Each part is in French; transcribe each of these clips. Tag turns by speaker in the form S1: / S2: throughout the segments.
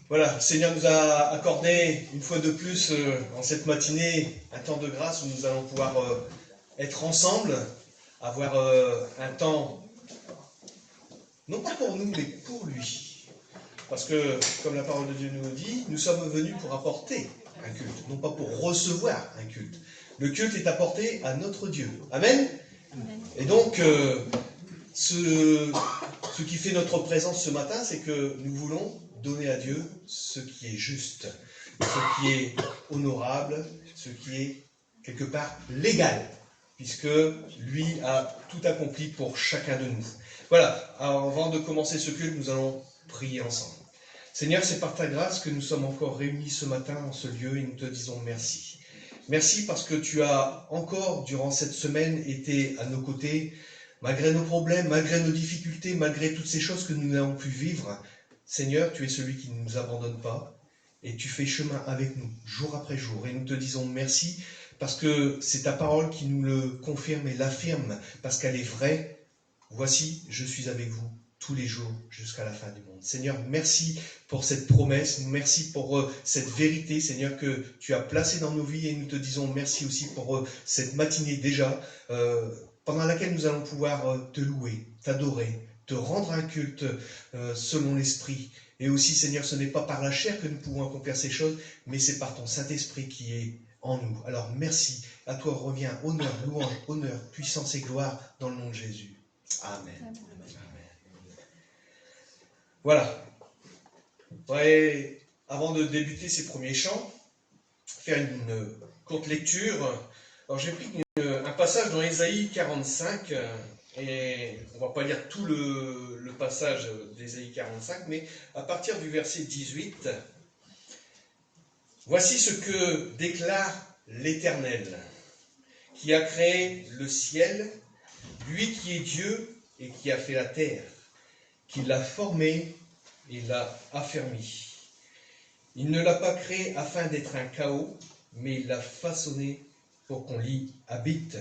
S1: Voilà, le Seigneur nous a accordé une fois de plus en cette matinée un temps de grâce où nous allons pouvoir être ensemble, avoir un temps, non pas pour nous, mais pour lui. Parce que, comme la parole de Dieu nous le dit, nous sommes venus pour apporter un culte, non pas pour recevoir un culte. Le culte est apporté à notre Dieu. Amen. Et donc, ce qui fait notre présence ce matin, c'est que nous voulons donner à Dieu ce qui est juste, ce qui est honorable, ce qui est quelque part légal, puisque lui a tout accompli pour chacun de nous. Voilà, avant de commencer ce culte, nous allons prier ensemble. Seigneur, c'est par ta grâce que nous sommes encore réunis ce matin en ce lieu et nous te disons merci. Merci parce que tu as encore, durant cette semaine, été à nos côtés, malgré nos problèmes, malgré nos difficultés, malgré toutes ces choses que nous n'avons pu vivre. Seigneur, tu es celui qui ne nous abandonne pas et tu fais chemin avec nous, jour après jour. Et nous te disons merci parce que c'est ta parole qui nous le confirme et l'affirme, parce qu'elle est vraie. Voici, je suis avec vous tous les jours jusqu'à la fin du monde. Seigneur, merci pour cette promesse, merci pour cette vérité, Seigneur, que tu as placée dans nos vies, et nous te disons merci aussi pour cette matinée déjà, pendant laquelle nous allons pouvoir te louer, t'adorer, te rendre un culte selon l'Esprit. Et aussi, Seigneur, ce n'est pas par la chair que nous pouvons accomplir ces choses, mais c'est par ton Saint-Esprit qui est en nous. Alors merci, à toi revient honneur, louange, honneur, puissance et gloire dans le nom de Jésus. Amen. Amen. Voilà. Ouais, avant de débuter ces premiers chants, faire une courte lecture. Alors j'ai pris un passage dans Ésaïe 45, et on ne va pas lire tout le passage d'Ésaïe 45, mais à partir du verset 18, voici ce que déclare l'Éternel, qui a créé le ciel, lui qui est Dieu et qui a fait la terre, qui l'a formée et l'a affermie. Il ne l'a pas créé afin d'être un chaos, mais il l'a façonné pour qu'on l'y habite.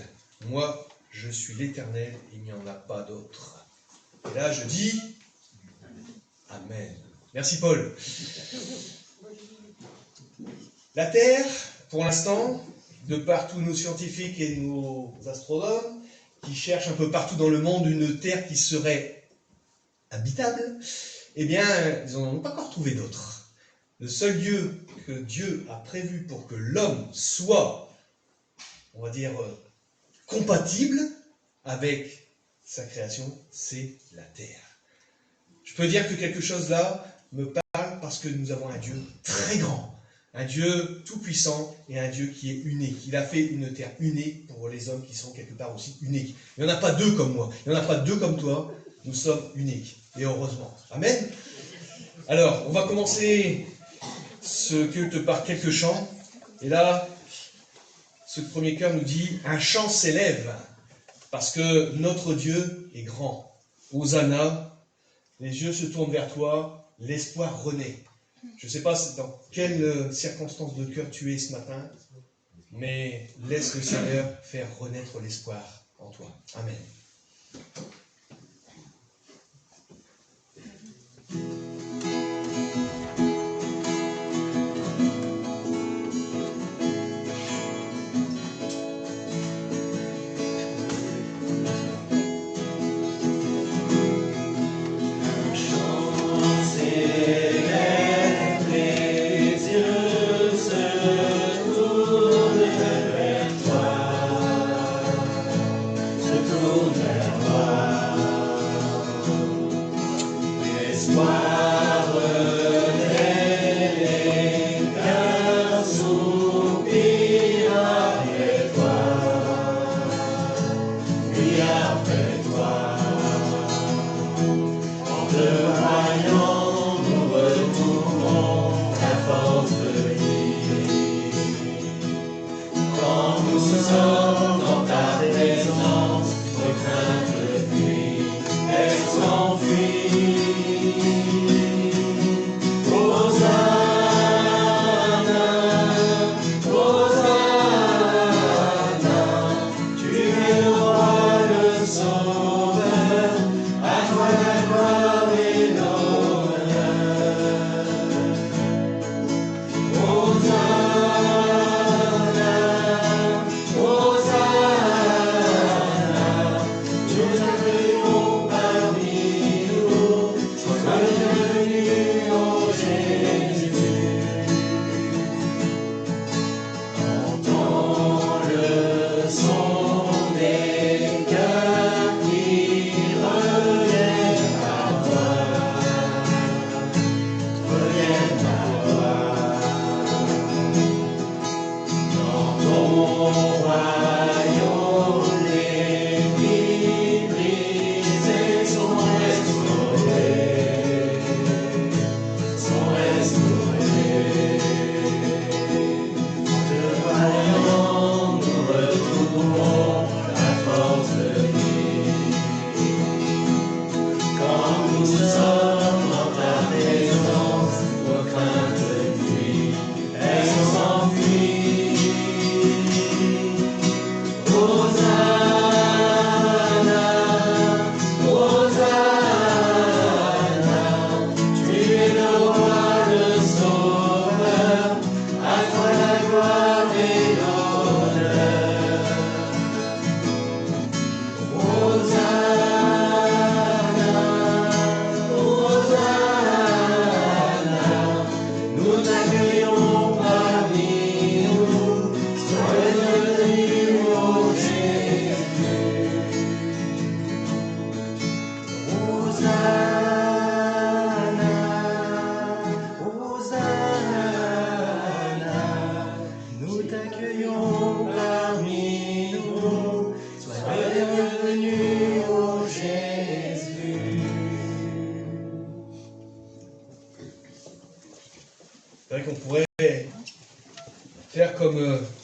S1: Moi, je suis l'Éternel, il n'y en a pas d'autre. Et là, je dis Amen. Merci Paul. La Terre, pour l'instant, de par tous nos scientifiques et nos astronomes, qui cherchent un peu partout dans le monde une Terre qui serait habitable, eh bien, ils n'en ont pas encore trouvé d'autres. Le seul lieu que Dieu a prévu pour que l'homme soit, on va dire, compatible avec sa création, c'est la terre. Je peux dire que quelque chose là me parle parce que nous avons un Dieu très grand, un Dieu tout-puissant et un Dieu qui est unique. Il a fait une terre unique pour les hommes qui sont quelque part aussi uniques. Il n'y en a pas deux comme moi, il n'y en a pas deux comme toi, nous sommes uniques, et heureusement. Amen. Alors, on va commencer ce culte par quelques chants, et là, ce premier chœur nous dit « Un chant s'élève » parce que notre Dieu est grand. Hosanna, les yeux se tournent vers toi, l'espoir renaît. Je ne sais pas dans quelle circonstance de cœur tu es ce matin, mais laisse le Seigneur faire renaître l'espoir en toi. Amen.
S2: Hosanna, tu es le roi, le sang.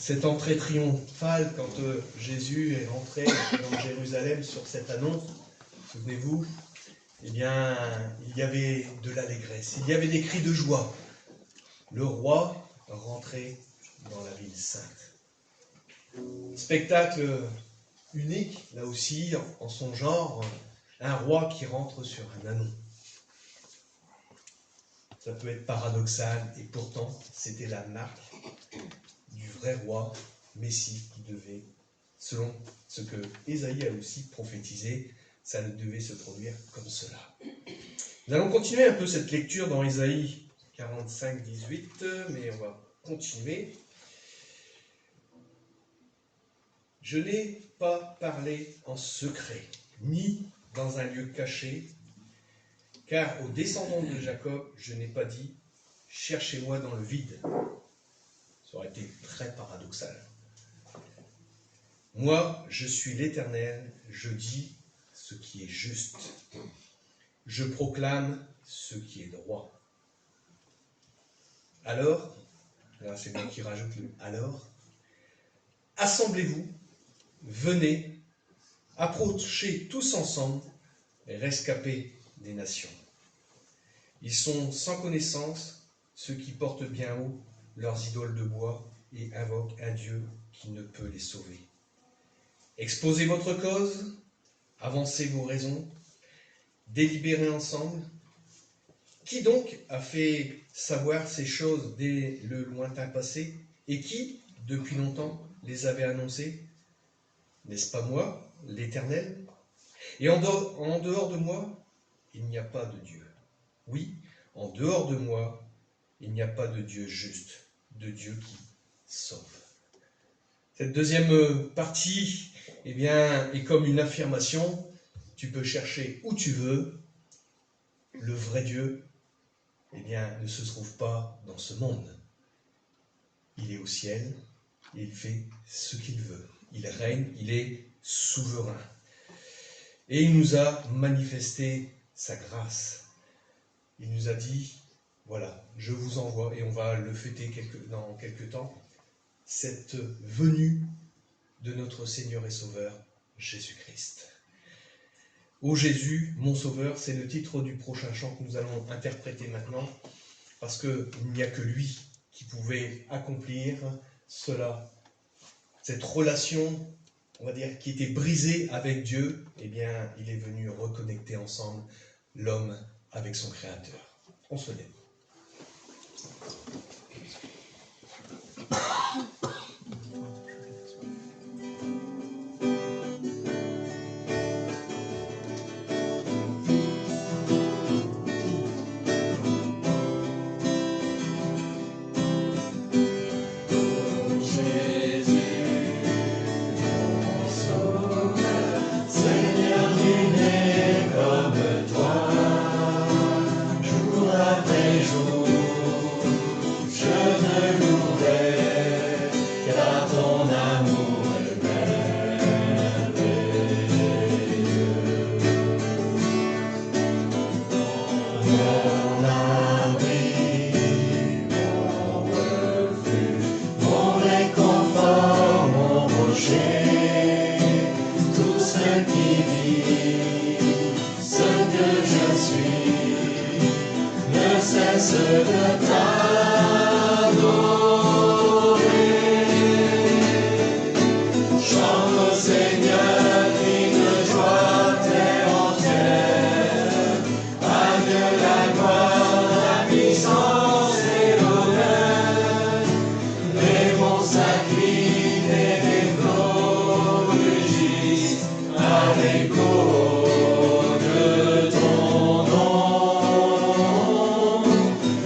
S1: cette entrée triomphale quand Jésus est rentré dans Jérusalem sur cette annonce, souvenez-vous, eh bien, il y avait de l'allégresse, il y avait des cris de joie. Le roi rentrait dans la ville sainte. Spectacle unique, là aussi, en son genre, un roi qui rentre sur un ânon. Ça peut être paradoxal, et pourtant, c'était la marque du vrai roi, Messie, qui devait, selon ce que Ésaïe a aussi prophétisé, ça devait se produire comme cela. Nous allons continuer un peu cette lecture dans Ésaïe 45, 18, mais on va continuer. Je n'ai pas parlé en secret, ni dans un lieu caché, car aux descendants de Jacob, je n'ai pas dit « Cherchez-moi dans le vide ». Ça aurait été très paradoxal. Moi, je suis l'Éternel, je dis ce qui est juste. Je proclame ce qui est droit. Alors, là c'est moi qui rajoute le « alors », assemblez-vous, venez, approchez tous ensemble, rescapés des nations. Ils sont sans connaissance, ceux qui portent bien haut leurs idoles de bois et invoquent un Dieu qui ne peut les sauver. Exposez votre cause, avancez vos raisons, délibérez ensemble. Qui donc a fait savoir ces choses dès le lointain passé, et qui, depuis longtemps, les avait annoncées? N'est-ce pas moi, l'Éternel? Et en dehors de moi, il n'y a pas de Dieu. Oui, en dehors de moi, il n'y a pas de Dieu juste, de Dieu qui sauve. Cette deuxième partie, eh bien, est comme une affirmation. Tu peux chercher où tu veux. Le vrai Dieu, eh bien, ne se trouve pas dans ce monde. Il est au ciel et il fait ce qu'il veut. Il règne, il est souverain. Et il nous a manifesté sa grâce. Il nous a dit, voilà, je vous envoie, et on va le fêter dans quelques temps, cette venue de notre Seigneur et Sauveur, Jésus-Christ. Ô Jésus, mon Sauveur, c'est le titre du prochain chant que nous allons interpréter maintenant, parce qu'il n'y a que lui qui pouvait accomplir cela. Cette relation, on va dire, qui était brisée avec Dieu, eh bien, il est venu reconnecter ensemble l'homme avec son Créateur. On se lève.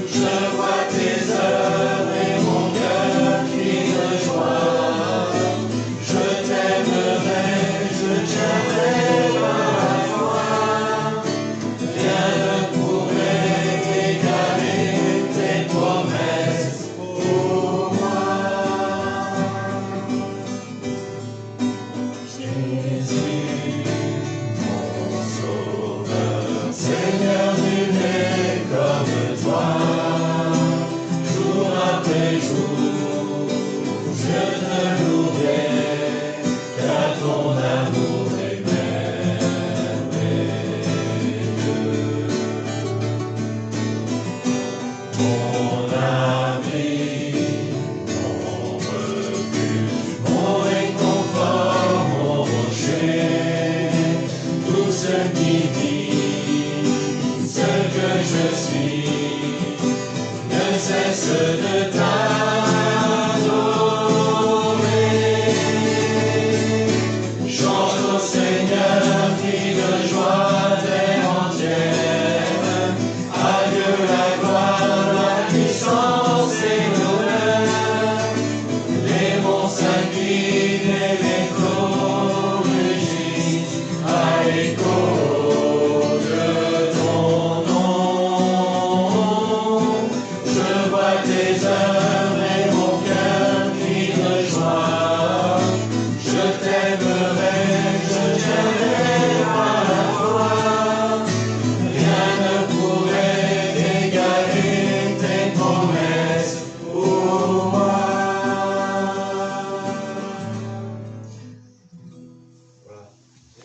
S2: Je vois tes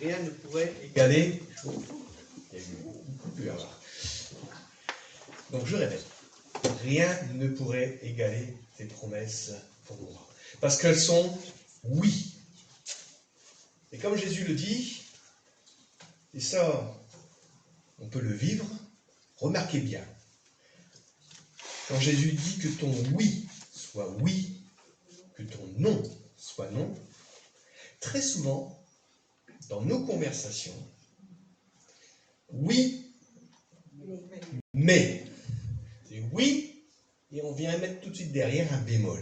S1: rien ne pourrait égaler. Il y a eu beaucoup plus à voir. Donc je répète, rien ne pourrait égaler ces promesses pour moi. Parce qu'elles sont oui. Et comme Jésus le dit, et ça, on peut le vivre, remarquez bien. Quand Jésus dit que ton oui soit oui, que ton non soit non, très souvent, dans nos conversations, oui, mais, c'est oui, et on vient mettre tout de suite derrière un bémol.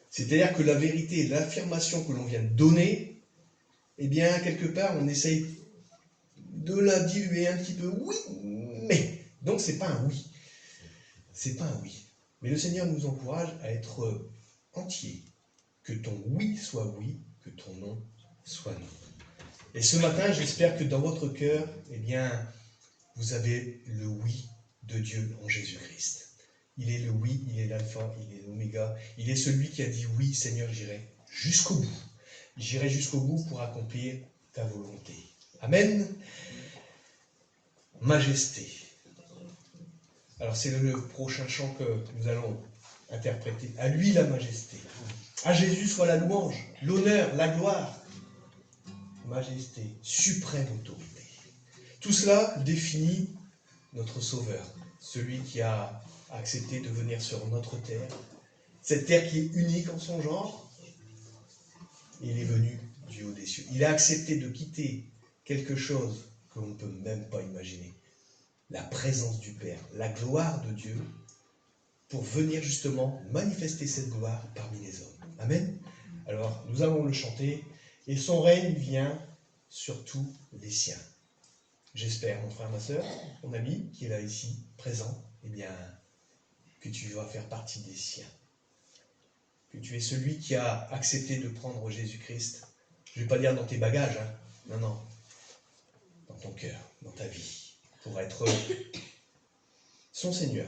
S1: C'est-à-dire que la vérité, l'affirmation que l'on vient de donner, eh bien, quelque part, on essaye de la diluer un petit peu. Oui, mais. Donc, c'est pas un oui. C'est pas un oui. Mais le Seigneur nous encourage à être entier. Que ton oui soit oui, que ton non soit non. Et ce matin, j'espère que dans votre cœur, eh bien, vous avez le oui de Dieu en Jésus-Christ. Il est le oui, il est l'alpha, il est l'oméga. Il est celui qui a dit oui, Seigneur, j'irai jusqu'au bout. J'irai jusqu'au bout pour accomplir ta volonté. Amen. Majesté. Alors c'est le prochain chant que nous allons interpréter. À lui la majesté. À Jésus soit la louange, l'honneur, la gloire. Majesté, suprême autorité. Tout cela définit notre Sauveur, celui qui a accepté de venir sur notre terre, cette terre qui est unique en son genre. Il est venu du haut des cieux. Il a accepté de quitter quelque chose que l'on ne peut même pas imaginer. La présence du Père, la gloire de Dieu, pour venir justement manifester cette gloire parmi les hommes. Amen. Alors, nous allons le chanter, et son règne vient sur tous les siens. J'espère, mon frère, ma soeur, mon ami, qui est là ici, présent, eh bien, que tu vas faire partie des siens. Que tu es celui qui a accepté de prendre Jésus-Christ. Je ne vais pas dire dans tes bagages, hein. Non, non. Dans ton cœur, dans ta vie, pour être son Seigneur,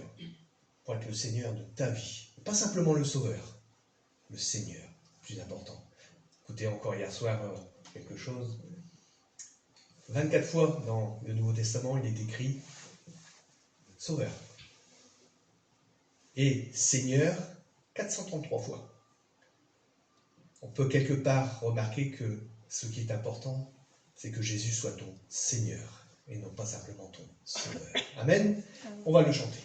S1: pour être le Seigneur de ta vie. Pas simplement le Sauveur, le Seigneur, plus important. Écoutez encore hier soir quelque chose. 24 fois dans le Nouveau Testament, il est écrit Sauveur. Et Seigneur, 433 fois. On peut quelque part remarquer que ce qui est important, c'est que Jésus soit ton Seigneur et non pas simplement ton Sauveur. Amen. On va le chanter.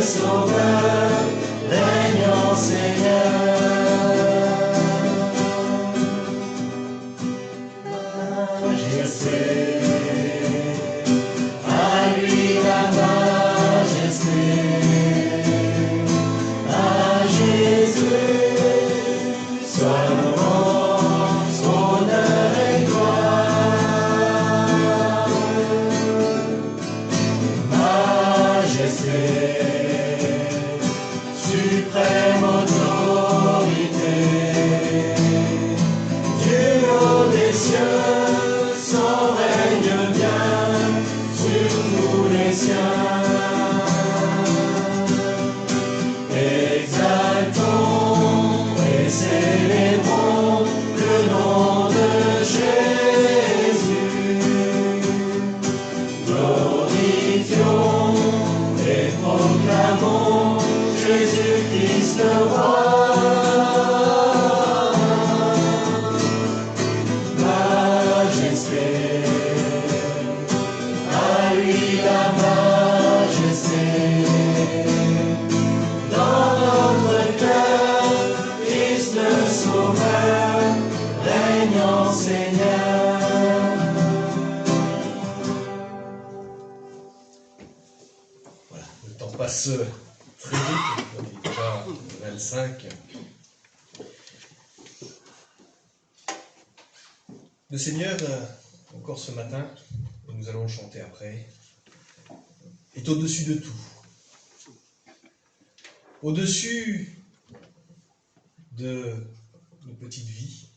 S2: Sauveur, règne louions et proclamons Jésus-Christ le roi. Majesté, à lui la majesté. Dans notre cœur, Christ le Sauveur, régnant Seigneur.
S1: Voilà, le temps passe très vite, donc il est déjà 25. Le Seigneur, encore ce matin, et nous allons le chanter après, est au-dessus de tout. Au-dessus de nos petites vies,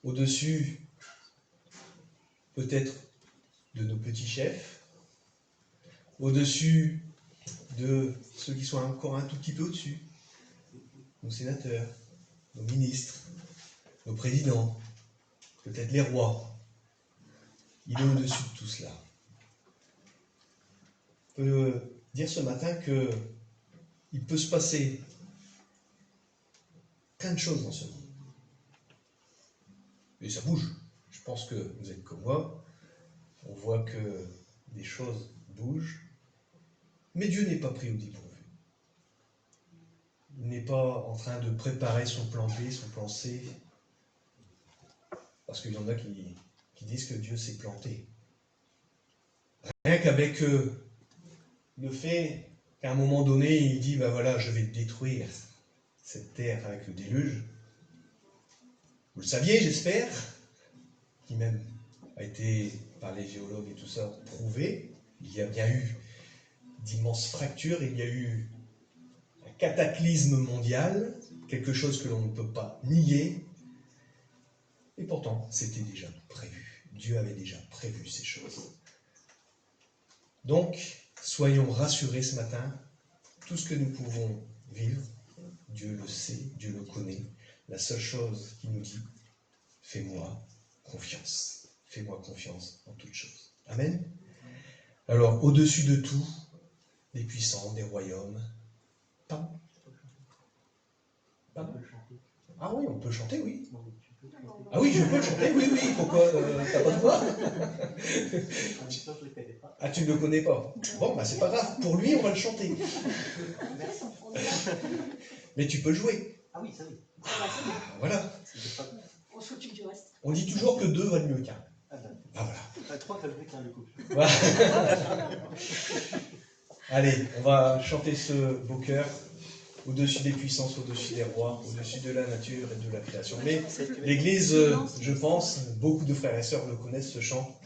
S1: au-dessus peut-être de nos petits chefs, au-dessus de ceux qui sont encore un tout petit peu au-dessus, nos sénateurs, nos ministres, nos présidents, peut-être les rois. Il est au-dessus de tout cela. On peut dire ce matin que il peut se passer plein de choses dans ce monde. Et ça bouge. Je pense que vous êtes comme moi. On voit que des choses bougent. Mais Dieu n'est pas pris au dépourvu. Il n'est pas en train de préparer son plan B, son plan C. Parce qu'il y en a qui disent que Dieu s'est planté. Rien qu'avec le fait qu'à un moment donné, il dit, ben voilà, je vais détruire cette terre avec le déluge. Vous le saviez, j'espère, qui même a été, par les géologues et tout ça, prouvé. Il y a bien eu d'immenses fractures, il y a eu un cataclysme mondial, quelque chose que l'on ne peut pas nier. Et pourtant, c'était déjà prévu. Dieu avait déjà prévu ces choses. Donc, soyons rassurés ce matin. Tout ce que nous pouvons vivre, Dieu le sait, Dieu le connaît. La seule chose qu'il nous dit, fais-moi confiance. Fais-moi confiance en toutes choses. Amen. Alors, au-dessus de tout, des puissants, des royaumes. Pas. Ah oui, on peut chanter, oui. Ah oui, je peux le chanter, oui, oui. Pourquoi t'as pas de voix? Ah, tu ne le connais pas? Bon, bah c'est pas grave. Pour lui, on va le chanter. Mais tu peux jouer.
S3: Ah oui, ça oui.
S1: Voilà.
S4: On s'occupe du reste.
S1: On dit toujours que 2 valent mieux qu'un.
S3: Ah ben,
S1: Ah voilà.
S3: 3, t'as le but, le couple.
S1: Voilà. Allez, on va chanter ce beau cœur. Au-dessus des puissances, au-dessus des rois, au-dessus de la nature et de la création. Mais l'Église, je pense, beaucoup de frères et sœurs le connaissent, ce chant.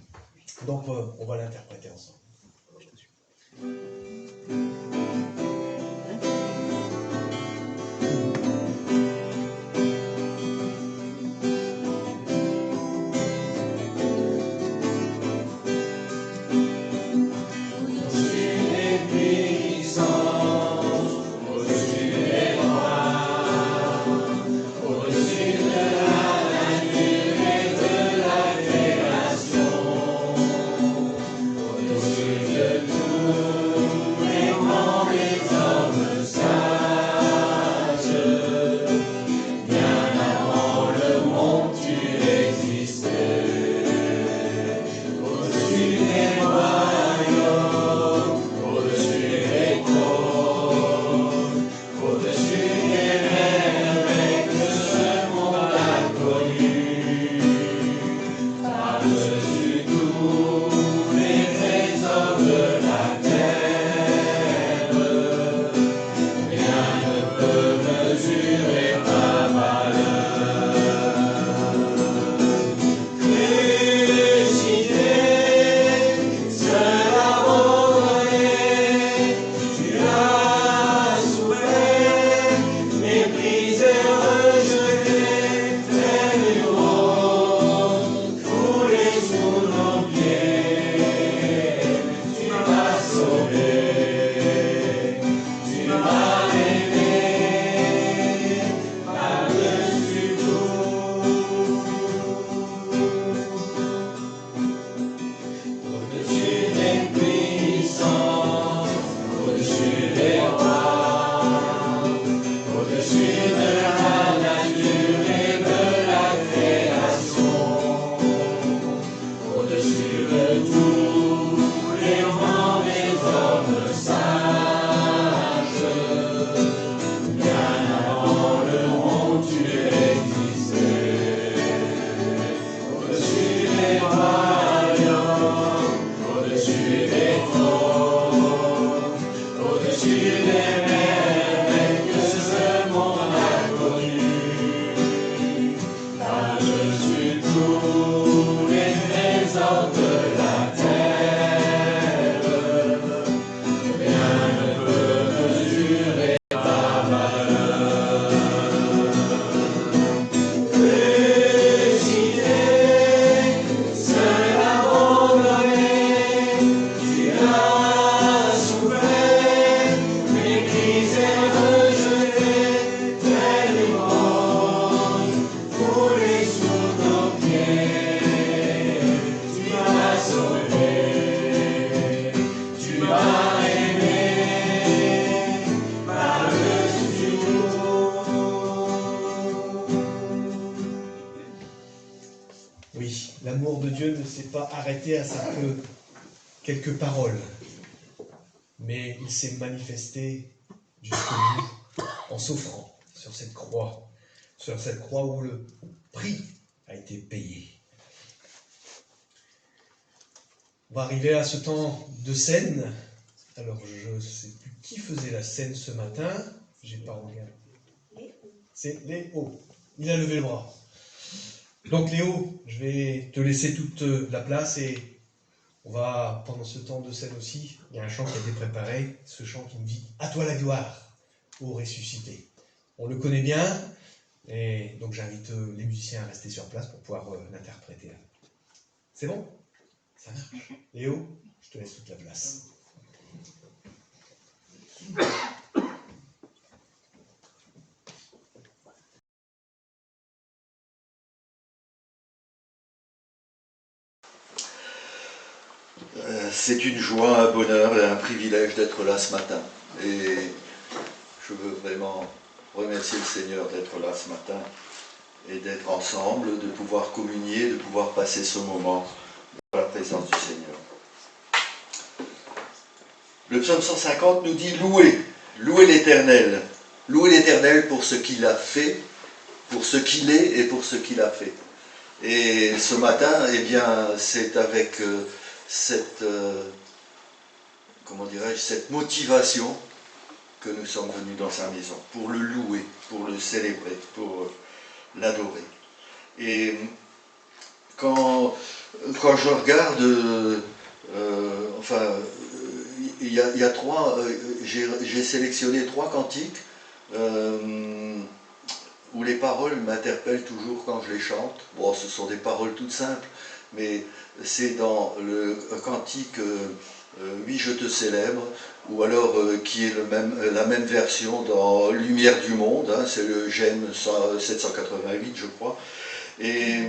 S1: Donc, on va l'interpréter ensemble.
S2: Au-dessus de tout,
S1: pas arrêté à quelques paroles, mais il s'est manifesté jusqu'au bout en s'offrant sur cette croix où le prix a été payé. On va arriver à ce temps de scène. Alors, je ne sais plus qui faisait la scène ce matin. J'ai pas regardé. C'est Léo. Il a levé le bras. Donc Léo, je vais te laisser toute la place et on va, pendant ce temps de scène aussi, il y a un chant qui a été préparé, ce chant qui nous dit « À toi la gloire, ô ressuscité ». On le connaît bien, et donc j'invite les musiciens à rester sur place pour pouvoir l'interpréter. C'est bon? Ça marche. Léo, je te laisse toute la place.
S3: C'est une joie, un bonheur et un privilège d'être là ce matin. Et je veux vraiment remercier le Seigneur d'être là ce matin et d'être ensemble, de pouvoir communier, de pouvoir passer ce moment dans la présence du Seigneur. Le psaume 150 nous dit louez l'Éternel. Louez l'Éternel pour ce qu'il a fait, pour ce qu'il est et pour ce qu'il a fait. Et ce matin, eh bien, c'est avec cette motivation que nous sommes venus dans sa maison, pour le louer, pour le célébrer, pour l'adorer. Et quand je regarde, il y a trois, j'ai sélectionné 3 cantiques où les paroles m'interpellent toujours quand je les chante. Bon, ce sont des paroles toutes simples, mais c'est dans le cantique Oui, je te célèbre, ou alors qui est la même version dans Lumière du monde, hein, c'est le GEM 788, je crois. Et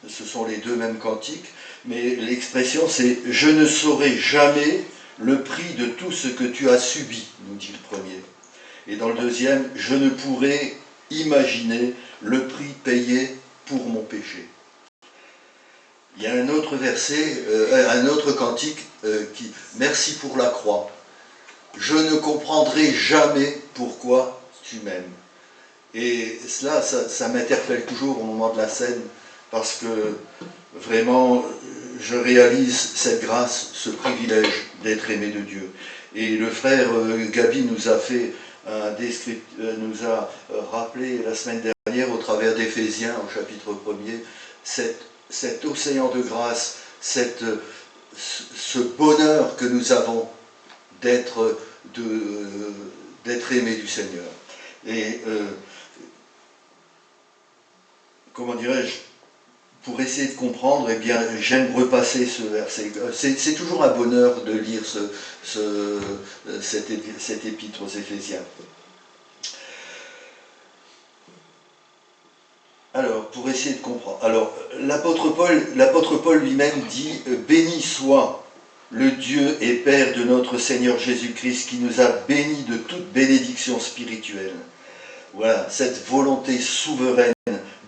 S3: ce sont les 2 mêmes cantiques, mais l'expression c'est « Je ne saurai jamais le prix de tout ce que tu as subi », nous dit le premier. Et dans le deuxième, « Je ne pourrai imaginer le prix payé pour mon péché ». Il y a un autre verset, un autre cantique qui « Merci pour la croix. Je ne comprendrai jamais pourquoi tu m'aimes ». Et cela, ça m'interpelle toujours au moment de la scène, parce que vraiment, je réalise cette grâce, ce privilège d'être aimé de Dieu. Et le frère Gabi nous a fait nous a rappelé la semaine dernière au travers d'Éphésiens au chapitre 1er cet océan de grâce, ce bonheur que nous avons d'être aimés du Seigneur. Et comment dirais-je, pour essayer de comprendre, eh bien, j'aime repasser ce verset. C'est toujours un bonheur de lire cette épître aux Éphésiens. Alors, pour essayer de comprendre. Alors, l'apôtre Paul lui-même dit « Béni soit le Dieu et Père de notre Seigneur Jésus-Christ qui nous a bénis de toute bénédiction spirituelle. » Voilà, cette volonté souveraine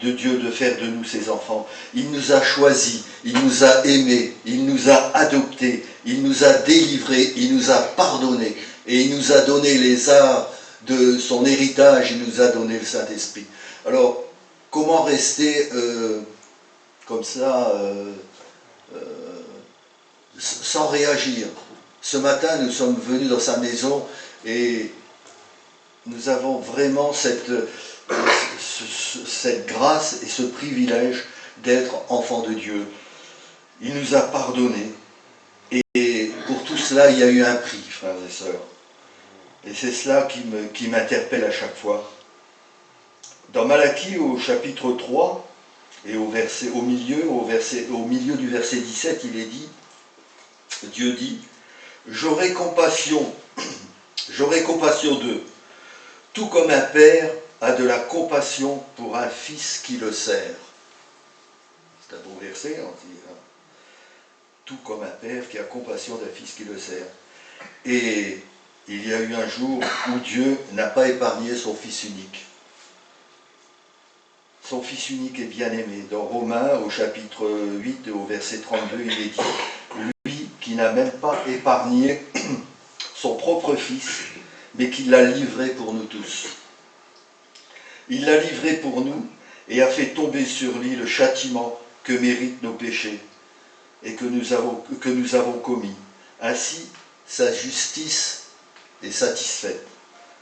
S3: de Dieu de faire de nous ses enfants. Il nous a choisis, il nous a aimés, il nous a adoptés, il nous a délivrés, il nous a pardonnés et il nous a donné les arts de son héritage, il nous a donné le Saint-Esprit. Alors, comment rester comme ça, sans réagir? Ce matin, nous sommes venus dans sa maison et nous avons vraiment cette grâce et ce privilège d'être enfants de Dieu. Il nous a pardonnés. Et pour tout cela, il y a eu un prix, frères et sœurs. Et c'est cela qui m'interpelle à chaque fois. Dans Malachie, au chapitre 3, et au milieu du verset 17, il est dit, Dieu dit, « J'aurai compassion d'eux, tout comme un père a de la compassion pour un fils qui le sert. » C'est un beau verset, on dit. Hein. Tout comme un père qui a compassion d'un fils qui le sert. Et il y a eu un jour où Dieu n'a pas épargné son fils unique. son Fils unique et bien-aimé. Dans Romains, au chapitre 8, au verset 32, il est dit « Lui qui n'a même pas épargné son propre Fils, mais qui l'a livré pour nous tous. Il l'a livré pour nous et a fait tomber sur lui le châtiment que méritent nos péchés et que nous avons commis. Ainsi, sa justice est satisfaite.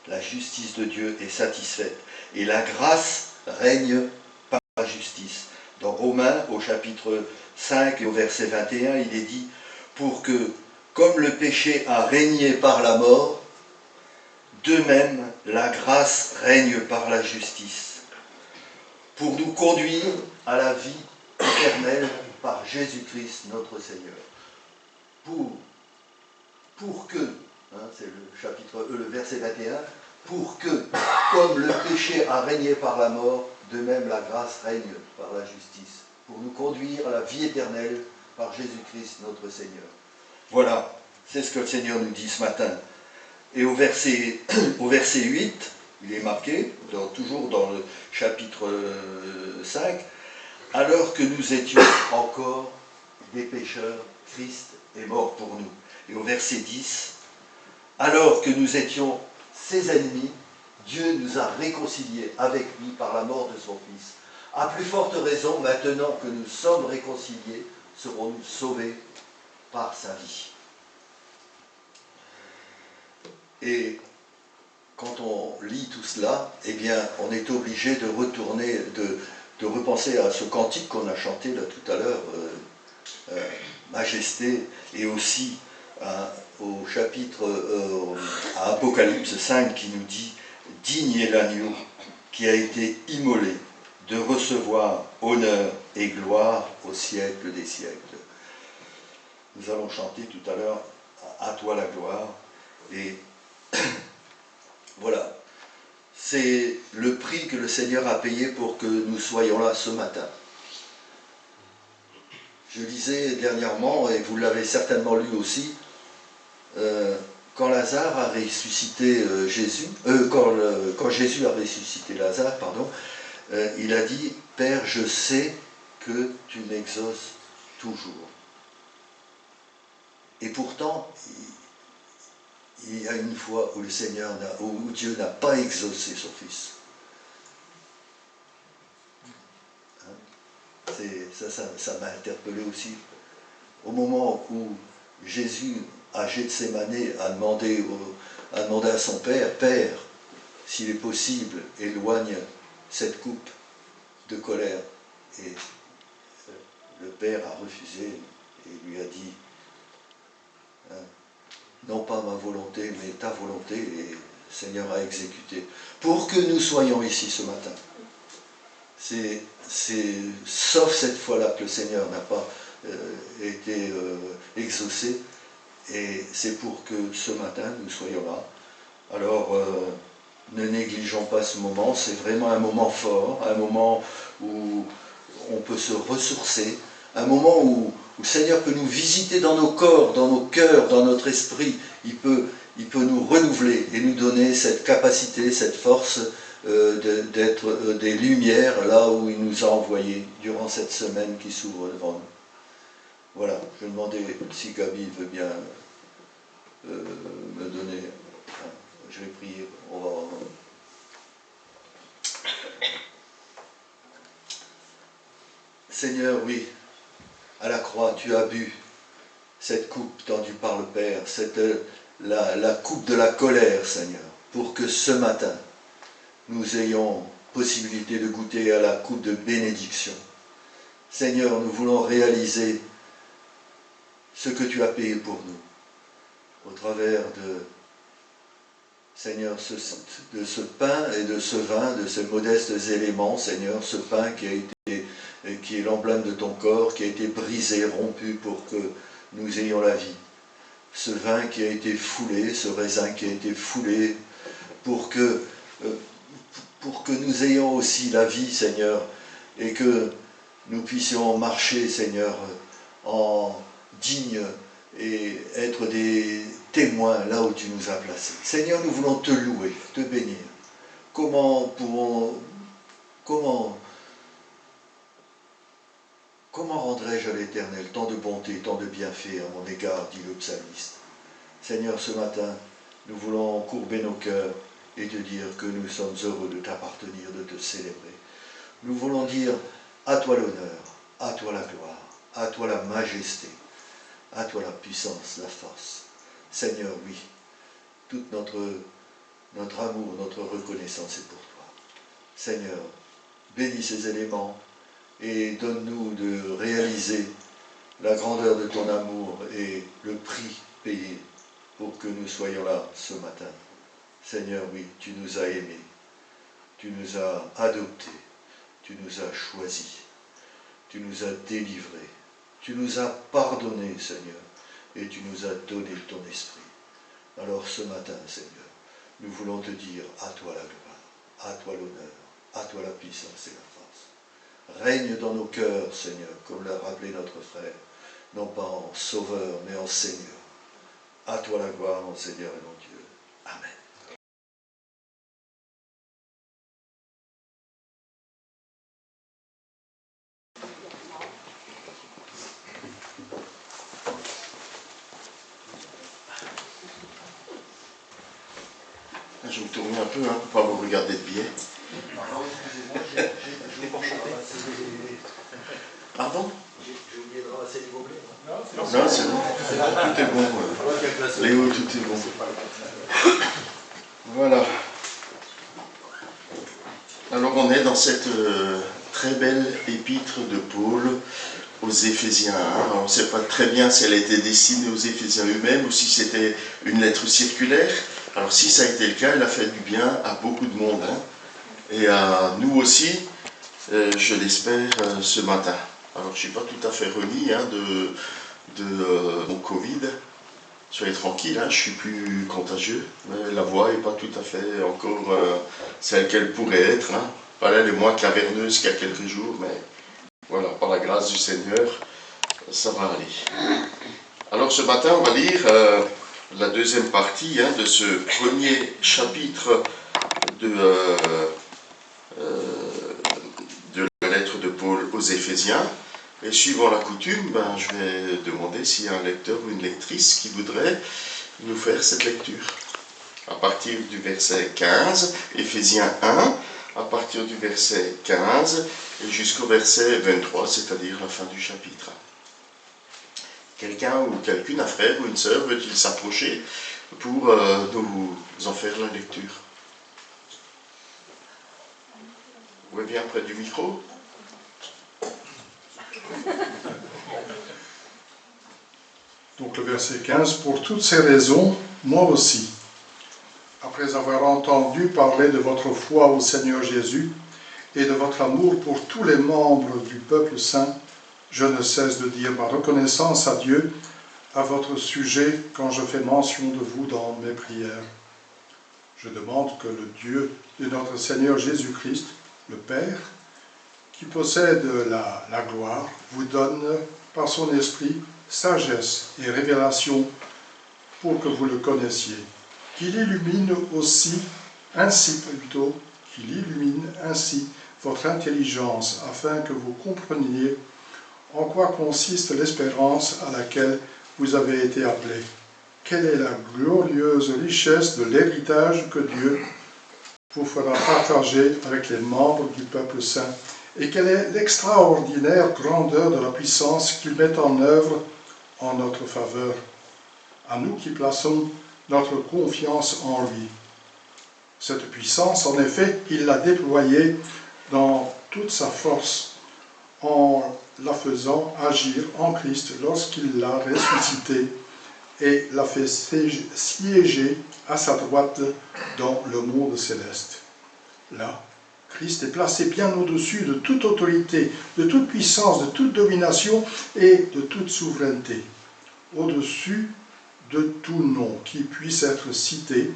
S3: La justice de Dieu est satisfaite. Et la grâce règne par la justice. Dans Romains, au chapitre 5 et au verset 21, il est dit « Pour que, comme le péché a régné par la mort, de même la grâce règne par la justice, pour nous conduire à la vie éternelle par Jésus-Christ notre Seigneur. » Pour que, c'est le verset 21, pour que, comme le péché a régné par la mort, de même la grâce règne par la justice, pour nous conduire à la vie éternelle par Jésus-Christ notre Seigneur. Voilà, c'est ce que le Seigneur nous dit ce matin. Et au verset 8, il est marqué, toujours dans le chapitre 5, « Alors que nous étions encore des pécheurs, Christ est mort pour nous. » Et au verset 10, « Alors que nous étions ses ennemis, Dieu nous a réconciliés avec lui par la mort de son Fils. À plus forte raison, maintenant que nous sommes réconciliés, serons-nous sauvés par sa vie. » Et quand on lit tout cela, eh bien, on est obligé de retourner, de repenser à ce cantique qu'on a chanté là tout à l'heure, Majesté, et aussi au chapitre, à Apocalypse 5, qui nous dit « Digne est l'agneau qui a été immolé de recevoir honneur et gloire au siècle des siècles. » Nous allons chanter tout à l'heure « À toi la gloire » et voilà, c'est le prix que le Seigneur a payé pour que nous soyons là ce matin. Je lisais dernièrement, et vous l'avez certainement lu aussi, quand Lazare a ressuscité Jésus, quand Jésus a ressuscité Lazare, pardon, il a dit « Père, je sais que tu m'exauces toujours. » Et pourtant, il y a une fois où où Dieu n'a pas exaucé son Fils. Ça m'a interpellé aussi. Au moment où Jésus, à Gethsémane, a demandé à son Père, « Père, s'il est possible, éloigne cette coupe de colère. » Et le Père a refusé et lui a dit, non pas ma volonté, mais ta volonté, et le Seigneur a exécuté. Pour que nous soyons ici ce matin. C'est sauf cette fois-là que le Seigneur n'a pas été exaucé, et c'est pour que ce matin nous soyons là. Alors, ne négligeons pas ce moment, c'est vraiment un moment fort, un moment où on peut se ressourcer, un moment où le Seigneur peut nous visiter dans nos corps, dans nos cœurs, dans notre esprit. Il peut nous renouveler et nous donner cette capacité, cette force d'être des lumières là où il nous a envoyés durant cette semaine qui s'ouvre devant nous. Voilà, je vais demander si Gabi veut bien me donner. Je vais prier. Seigneur, oui, à la croix, tu as bu cette coupe tendue par le Père, la coupe de la colère, Seigneur, pour que ce matin, nous ayons possibilité de goûter à la coupe de bénédiction. Seigneur, nous voulons réaliser ce que tu as payé pour nous, au travers Seigneur, de ce pain et de ce vin, de ces modestes éléments, Seigneur, ce pain qui est l'emblème de ton corps, qui a été brisé, rompu pour que nous ayons la vie. Ce vin qui a été foulé, ce raisin qui a été foulé, pour que nous ayons aussi la vie, Seigneur, et que nous puissions marcher, Seigneur, en digne et être des témoins là où tu nous as placés. Seigneur, nous voulons te louer, te bénir. Comment comment rendrai-je à l'Éternel tant de bonté, tant de bienfaits à mon égard, dit le psalmiste. Seigneur, ce matin, nous voulons courber nos cœurs et te dire que nous sommes heureux de t'appartenir, de te célébrer. Nous voulons dire à toi l'honneur, à toi la gloire, à toi la majesté, à toi la puissance, la force. Seigneur, oui, tout notre amour, notre reconnaissance est pour toi. Seigneur, bénis ces éléments et donne-nous de réaliser la grandeur de ton amour et le prix payé pour que nous soyons là ce matin. Seigneur, oui, tu nous as aimés, tu nous as adoptés, tu nous as choisis, tu nous as délivrés, tu nous as pardonnés, Seigneur, et tu nous as donné ton esprit. Alors ce matin, Seigneur, nous voulons te dire à toi la gloire, à toi l'honneur, à toi la puissance et la force. Règne dans nos cœurs, Seigneur, comme l'a rappelé notre frère, non pas en sauveur, mais en Seigneur. À toi la gloire, mon Seigneur et mon Dieu. Amen.
S5: Je vais me tourner un peu pour ne pas vous regarder de biais. Pardon?
S3: J'ai oublié de ramasser les gobelets.
S5: Non, c'est bon. Tout est bon. Léo, tout est bon. Voilà. Alors on est dans cette très belle épître de Paul aux Éphésiens. Alors, on ne sait pas très bien si elle a été destinée aux Éphésiens eux-mêmes ou si c'était une lettre circulaire. Alors si ça a été le cas, elle a fait du bien à beaucoup de monde. Et à nous aussi, je l'espère, ce matin. Alors je ne suis pas tout à fait remis de mon Covid. Soyez tranquille, je suis plus contagieux. Mais la voix n'est pas tout à fait encore celle qu'elle pourrait être. Pas là, elle est moins caverneuse qu'il y a quelques jours, mais voilà, par la grâce du Seigneur, ça va aller. Alors ce matin, on va lire la deuxième partie de ce premier chapitre de la lettre de Paul aux Éphésiens. Et suivant la coutume, je vais demander s'il y a un lecteur ou une lectrice qui voudrait nous faire cette lecture. À partir du verset 15, Éphésiens 1, à partir du verset 15 et jusqu'au verset 23, c'est-à-dire la fin du chapitre. Quelqu'un ou quelqu'une, un frère ou une sœur, veut-il s'approcher pour nous en faire la lecture? Vous voyez bien près du micro?
S6: Donc le verset 15, pour toutes ces raisons, moi aussi, après avoir entendu parler de votre foi au Seigneur Jésus et de votre amour pour tous les membres du peuple saint, je ne cesse de dire ma reconnaissance à Dieu à votre sujet quand je fais mention de vous dans mes prières. Je demande que le Dieu de notre Seigneur Jésus-Christ, le Père, qui possède la gloire, vous donne par son esprit sagesse et révélation pour que vous le connaissiez. Qu'il illumine ainsi votre intelligence afin que vous compreniez en quoi consiste l'espérance à laquelle vous avez été appelés. Quelle est la glorieuse richesse de l'héritage que Dieu vous fera partager avec les membres du peuple saint, et quelle est l'extraordinaire grandeur de la puissance qu'il met en œuvre en notre faveur, à nous qui plaçons notre confiance en lui. Cette puissance, en effet, il l'a déployée dans toute sa force, en la faisant agir en Christ lorsqu'il l'a ressuscité et l'a fait siéger à sa droite dans le monde céleste. Là, Christ est placé bien au-dessus de toute autorité, de toute puissance, de toute domination et de toute souveraineté, au-dessus de tout nom qui puisse être cité,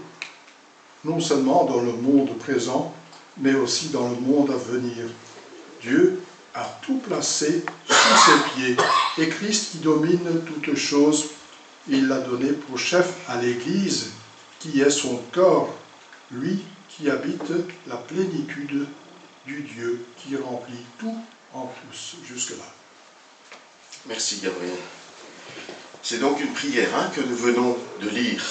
S6: non seulement dans le monde présent, mais aussi dans le monde à venir. Dieu a tout placé sous ses pieds, et Christ qui domine toutes choses, il l'a donné pour chef à l'Église, qui est son corps, lui qui habite la plénitude du Dieu qui remplit tout en tous, jusque-là.
S5: Merci Gabriel. C'est donc une prière que nous venons de lire.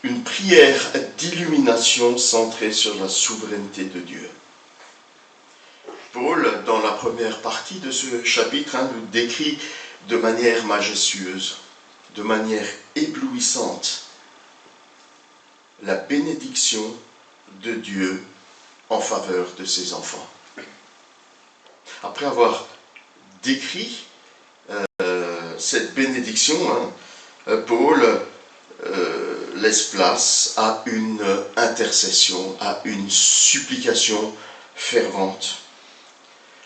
S5: Une prière d'illumination centrée sur la souveraineté de Dieu. Paul, dans la première partie de ce chapitre, nous décrit de manière majestueuse, de manière éblouissante, la bénédiction de Dieu en faveur de ses enfants. Après avoir décrit cette bénédiction, Paul laisse place à une intercession, à une supplication fervente.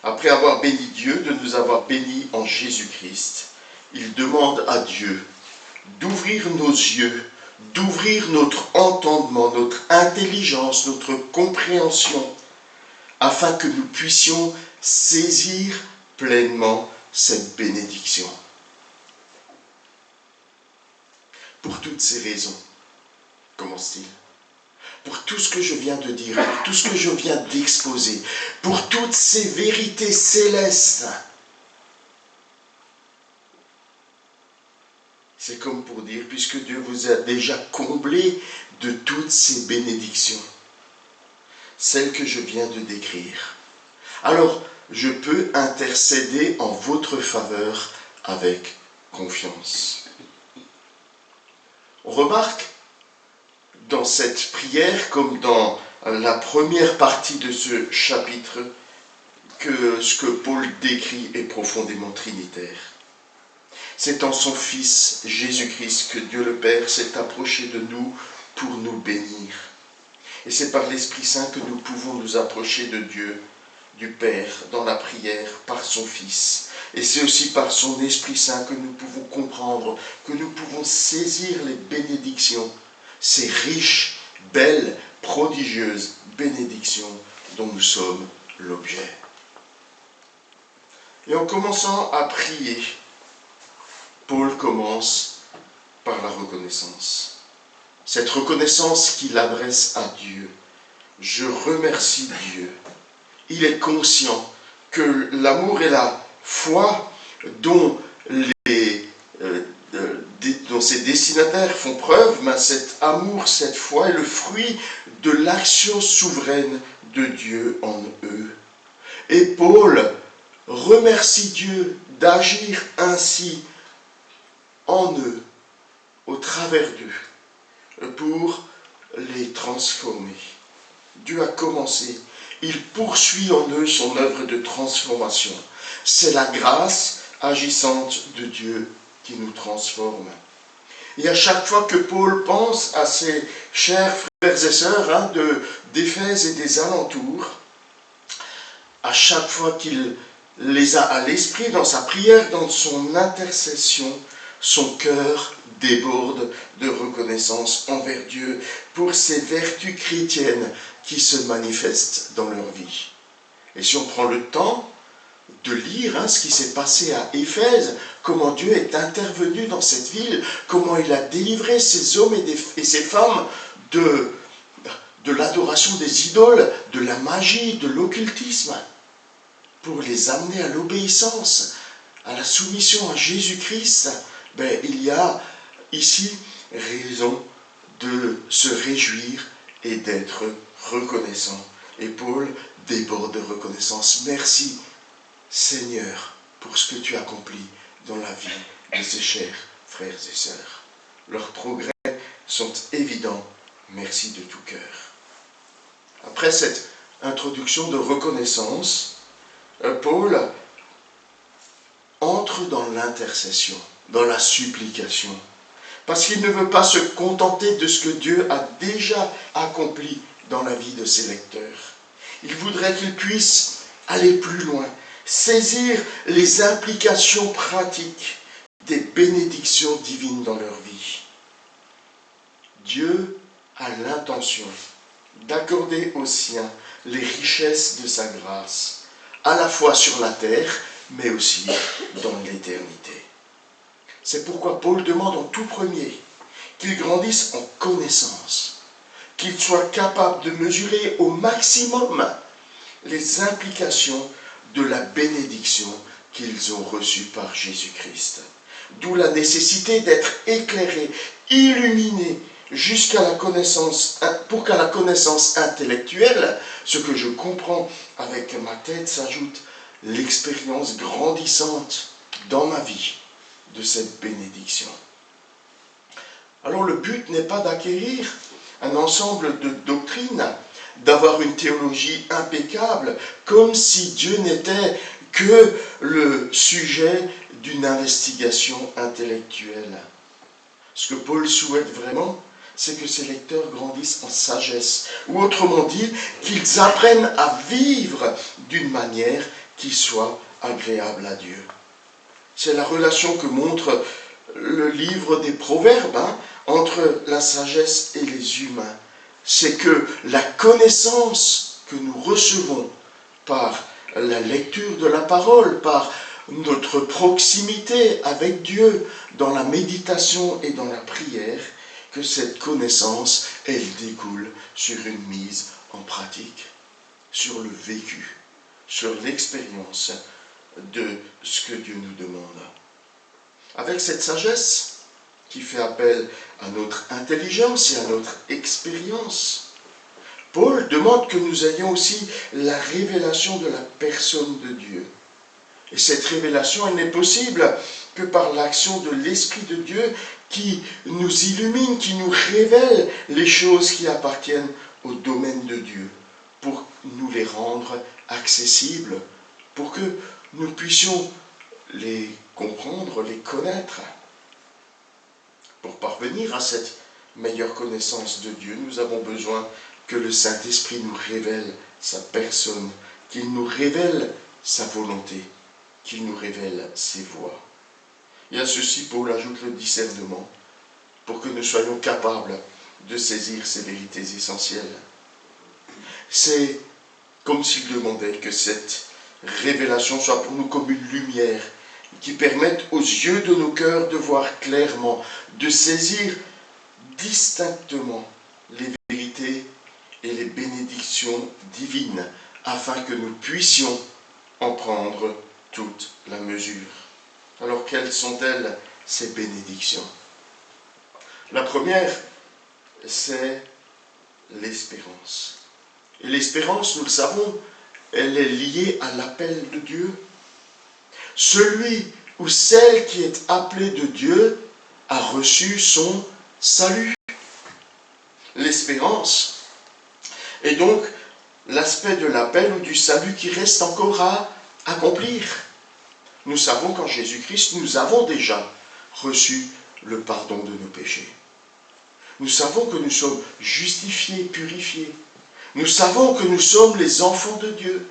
S5: Après avoir béni Dieu de nous avoir bénis en Jésus-Christ, il demande à Dieu d'ouvrir nos yeux, d'ouvrir notre entendement, notre intelligence, notre compréhension, afin que nous puissions saisir pleinement cette bénédiction. Pour toutes ces raisons, commence-t-il, pour tout ce que je viens de dire, pour tout ce que je viens d'exposer, pour toutes ces vérités célestes, c'est comme pour dire, puisque Dieu vous a déjà comblé de toutes ces bénédictions, celles que je viens de décrire, alors je peux intercéder en votre faveur avec confiance. On remarque dans cette prière, comme dans la première partie de ce chapitre, que ce que Paul décrit est profondément trinitaire. C'est en son Fils Jésus-Christ que Dieu le Père s'est approché de nous pour nous bénir. Et c'est par l'Esprit Saint que nous pouvons nous approcher de Dieu, du Père, dans la prière, par son Fils. Et c'est aussi par son Esprit Saint que nous pouvons comprendre, que nous pouvons saisir les bénédictions, ces riches, belles, prodigieuses bénédictions dont nous sommes l'objet. Et en commençant à prier, Paul commence par la reconnaissance. Cette reconnaissance qu'il adresse à Dieu. Je remercie Dieu. Il est conscient que l'amour et la foi dont ses destinataires font preuve, mais cet amour, cette foi est le fruit de l'action souveraine de Dieu en eux. Et Paul remercie Dieu d'agir ainsi en eux, au travers d'eux, pour les transformer. Dieu a commencé, il poursuit en eux son œuvre de transformation. C'est la grâce agissante de Dieu qui nous transforme. Et à chaque fois que Paul pense à ses chers frères et sœurs d'Éphèse et des alentours, à chaque fois qu'il les a à l'esprit dans sa prière, dans son intercession, son cœur déborde de reconnaissance envers Dieu pour ces vertus chrétiennes qui se manifestent dans leur vie. Et si on prend le temps de lire ce qui s'est passé à Éphèse, comment Dieu est intervenu dans cette ville, comment il a délivré ces hommes et ces femmes de l'adoration des idoles, de la magie, de l'occultisme, pour les amener à l'obéissance, à la soumission à Jésus-Christ, il y a ici raison de se réjouir et d'être reconnaissant. Et Paul déborde de reconnaissance. Merci Seigneur pour ce que tu accomplis dans la vie de ces chers frères et sœurs. Leurs progrès sont évidents. Merci de tout cœur. Après cette introduction de reconnaissance, Paul entre dans l'intercession, dans la supplication, parce qu'il ne veut pas se contenter de ce que Dieu a déjà accompli dans la vie de ses lecteurs. Il voudrait qu'ils puissent aller plus loin, saisir les implications pratiques des bénédictions divines dans leur vie. Dieu a l'intention d'accorder aux siens les richesses de sa grâce, à la fois sur la terre, mais aussi dans l'éternité. C'est pourquoi Paul demande en tout premier qu'ils grandissent en connaissance, qu'ils soient capables de mesurer au maximum les implications de la bénédiction qu'ils ont reçue par Jésus-Christ. D'où la nécessité d'être éclairés, illuminés, pour qu'à la connaissance intellectuelle, ce que je comprends avec ma tête, s'ajoute l'expérience grandissante dans ma vie de cette bénédiction. Alors le but n'est pas d'acquérir un ensemble de doctrines, d'avoir une théologie impeccable, comme si Dieu n'était que le sujet d'une investigation intellectuelle. Ce que Paul souhaite vraiment, c'est que ses lecteurs grandissent en sagesse, ou autrement dit, qu'ils apprennent à vivre d'une manière qui soit agréable à Dieu. C'est la relation que montre le livre des Proverbes entre la sagesse et les humains. C'est que la connaissance que nous recevons par la lecture de la parole, par notre proximité avec Dieu dans la méditation et dans la prière, que cette connaissance, elle découle sur une mise en pratique, sur le vécu, sur l'expérience de ce que Dieu nous demande. Avec cette sagesse qui fait appel à notre intelligence et à notre expérience, Paul demande que nous ayons aussi la révélation de la personne de Dieu. Et cette révélation, elle n'est possible que par l'action de l'Esprit de Dieu qui nous illumine, qui nous révèle les choses qui appartiennent au domaine de Dieu, pour nous les rendre accessibles, pour que nous puissions les comprendre, les connaître. Pour parvenir à cette meilleure connaissance de Dieu, nous avons besoin que le Saint-Esprit nous révèle sa personne, qu'il nous révèle sa volonté, qu'il nous révèle ses voies. Et à ceci, Paul ajoute le discernement, pour que nous soyons capables de saisir ces vérités essentielles. C'est comme s'il demandait que cette révélation soit pour nous comme une lumière qui permette aux yeux de nos cœurs de voir clairement, de saisir distinctement les vérités et les bénédictions divines, afin que nous puissions en prendre toute la mesure. Alors quelles sont-elles, ces bénédictions? La première, c'est l'espérance. Et l'espérance, nous le savons, elle est liée à l'appel de Dieu. Celui ou celle qui est appelé de Dieu a reçu son salut. L'espérance est donc l'aspect de l'appel ou du salut qui reste encore à accomplir. Nous savons qu'en Jésus-Christ, nous avons déjà reçu le pardon de nos péchés. Nous savons que nous sommes justifiés, purifiés. Nous savons que nous sommes les enfants de Dieu.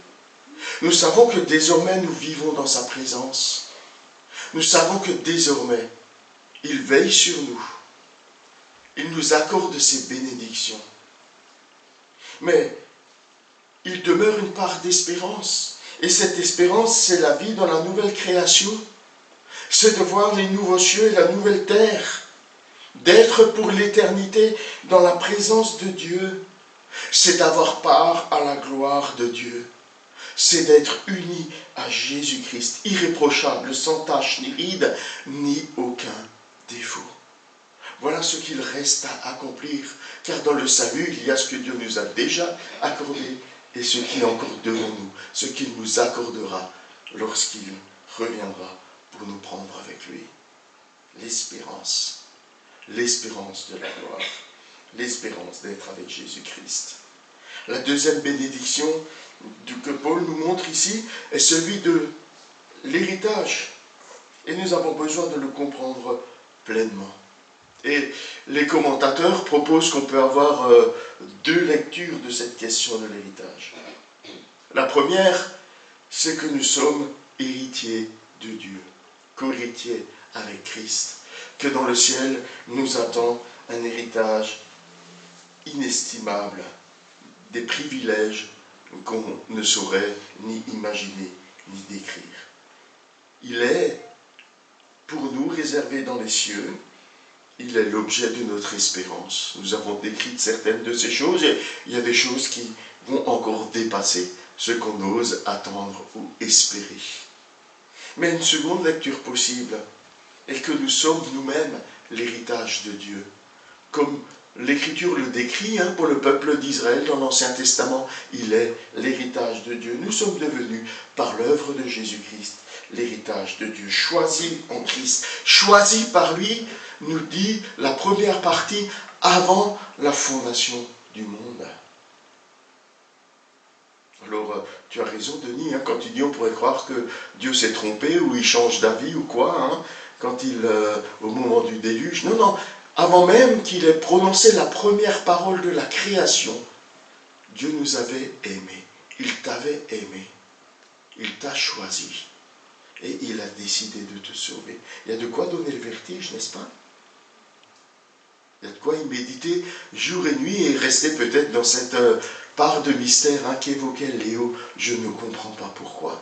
S5: Nous savons que désormais nous vivons dans sa présence. Nous savons que désormais, il veille sur nous. Il nous accorde ses bénédictions. Mais il demeure une part d'espérance. Et cette espérance, c'est la vie dans la nouvelle création. C'est de voir les nouveaux cieux et la nouvelle terre. D'être pour l'éternité dans la présence de Dieu. C'est d'avoir part à la gloire de Dieu. C'est d'être uni à Jésus-Christ, irréprochable, sans tache ni ride, ni aucun défaut. Voilà ce qu'il reste à accomplir, car dans le salut, il y a ce que Dieu nous a déjà accordé et ce qui est encore devant nous, ce qu'il nous accordera lorsqu'il reviendra pour nous prendre avec lui. L'espérance de la gloire, l'espérance d'être avec Jésus-Christ. La deuxième bénédiction que Paul nous montre ici est celui de l'héritage. Et nous avons besoin de le comprendre pleinement. Et les commentateurs proposent qu'on peut avoir deux lectures de cette question de l'héritage. La première, c'est que nous sommes héritiers de Dieu, co-héritiers avec Christ, que dans le ciel nous attend un héritage inestimable, des privilèges qu'on ne saurait ni imaginer ni décrire. Il est pour nous réservé dans les cieux. Il est l'objet de notre espérance. Nous avons décrit certaines de ces choses et il y a des choses qui vont encore dépasser ce qu'on ose attendre ou espérer. Mais une seconde lecture possible est que nous sommes nous-mêmes l'héritage de Dieu. Comme l'Écriture le décrit pour le peuple d'Israël dans l'Ancien Testament, il est l'héritage de Dieu. Nous sommes devenus, par l'œuvre de Jésus-Christ, l'héritage de Dieu, choisi en Christ, choisi par lui, nous dit la première partie, avant la fondation du monde. Alors, tu as raison, Denis, quand tu dis on pourrait croire que Dieu s'est trompé ou il change d'avis ou quoi, quand au moment du déluge. Non, non, avant même qu'il ait prononcé la première parole de la création, Dieu nous avait aimés. Il t'avait aimé. Il t'a choisi. Et il a décidé de te sauver. Il y a de quoi donner le vertige, n'est-ce pas? Il y a de quoi y méditer jour et nuit et rester peut-être dans cette part de mystère qu'évoquait Léo. Je ne comprends pas pourquoi.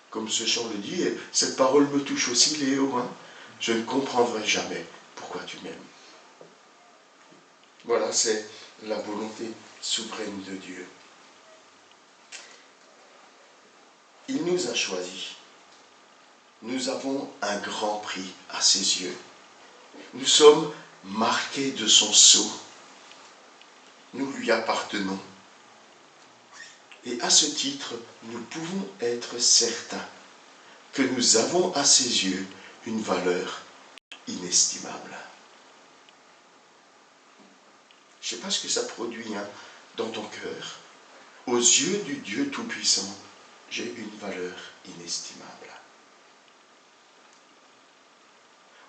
S5: Comme ce chant le dit, et cette parole me touche aussi, Léo. Je ne comprendrai jamais pourquoi tu m'aimes. Voilà, c'est la volonté suprême de Dieu. Il nous a choisis. Nous avons un grand prix à ses yeux. Nous sommes marqués de son sceau. Nous lui appartenons. Et à ce titre, nous pouvons être certains que nous avons à ses yeux une valeur inestimable. Je ne sais pas ce que ça produit dans ton cœur. Aux yeux du Dieu Tout-Puissant, j'ai une valeur inestimable.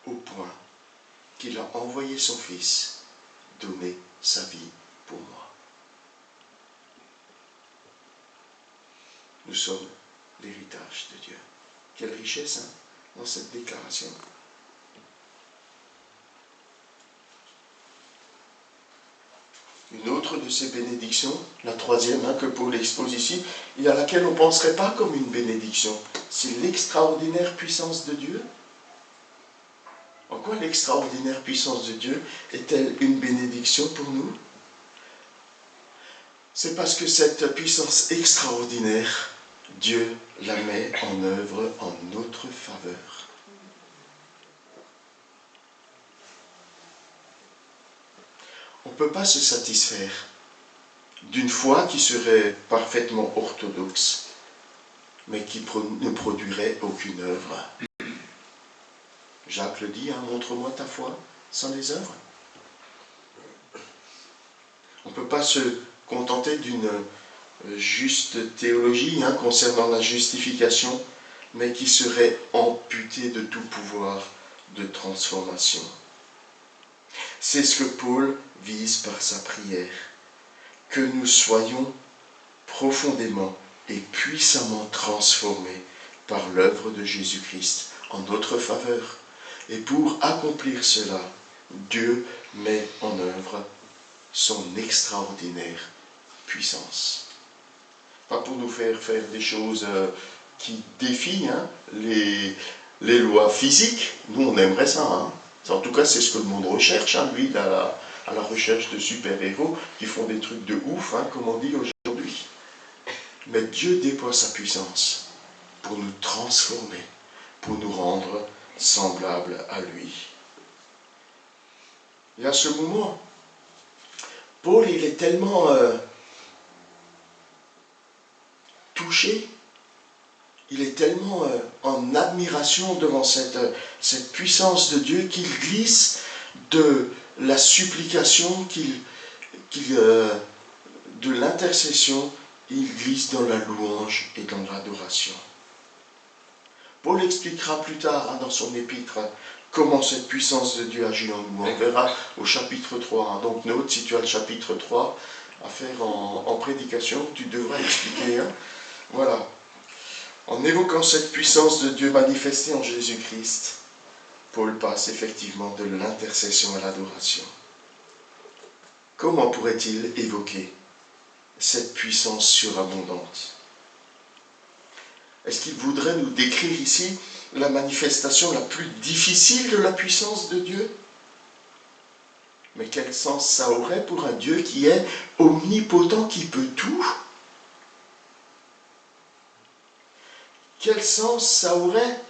S5: Au point qu'il a envoyé son Fils donner sa vie pour moi. Nous sommes l'héritage de Dieu. Quelle richesse dans cette déclaration. Une autre de ces bénédictions, la troisième que Paul expose ici, et à laquelle on ne penserait pas comme une bénédiction, c'est l'extraordinaire puissance de Dieu. En quoi l'extraordinaire puissance de Dieu est-elle une bénédiction pour nous? C'est parce que cette puissance extraordinaire, Dieu la met en œuvre en notre faveur. On ne peut pas se satisfaire d'une foi qui serait parfaitement orthodoxe, mais qui ne produirait aucune œuvre. Jacques le dit, montre-moi ta foi sans les œuvres. On ne peut pas se contenter d'une juste théologie concernant la justification, mais qui serait amputée de tout pouvoir de transformation. C'est ce que Paul vise par sa prière, que nous soyons profondément et puissamment transformés par l'œuvre de Jésus-Christ en notre faveur. Et pour accomplir cela, Dieu met en œuvre son extraordinaire puissance. Pas pour nous faire des choses qui défient les lois physiques. Nous, on aimerait ça. En tout cas, c'est ce que le monde recherche. Lui, il a à la recherche de super-héros qui font des trucs de ouf, comme on dit aujourd'hui. Mais Dieu déploie sa puissance pour nous transformer, pour nous rendre semblables à lui. Et à ce moment, Paul, il est tellement touché, il est tellement en admiration devant cette puissance de Dieu qu'il glisse de la supplication, de l'intercession, il glisse dans la louange et dans l'adoration. Paul expliquera plus tard dans son épître comment cette puissance de Dieu agit en nous. On verra au chapitre 3. Donc note, si tu as le chapitre 3 à faire en prédication, tu devras expliquer. Voilà. En évoquant cette puissance de Dieu manifestée en Jésus-Christ, Paul passe effectivement de l'intercession à l'adoration. Comment pourrait-il évoquer cette puissance surabondante? Est-ce qu'il voudrait nous décrire ici la manifestation la plus difficile de la puissance de Dieu? Mais quel sens ça aurait pour un Dieu qui est omnipotent, qui peut tout? quel sens ça aurait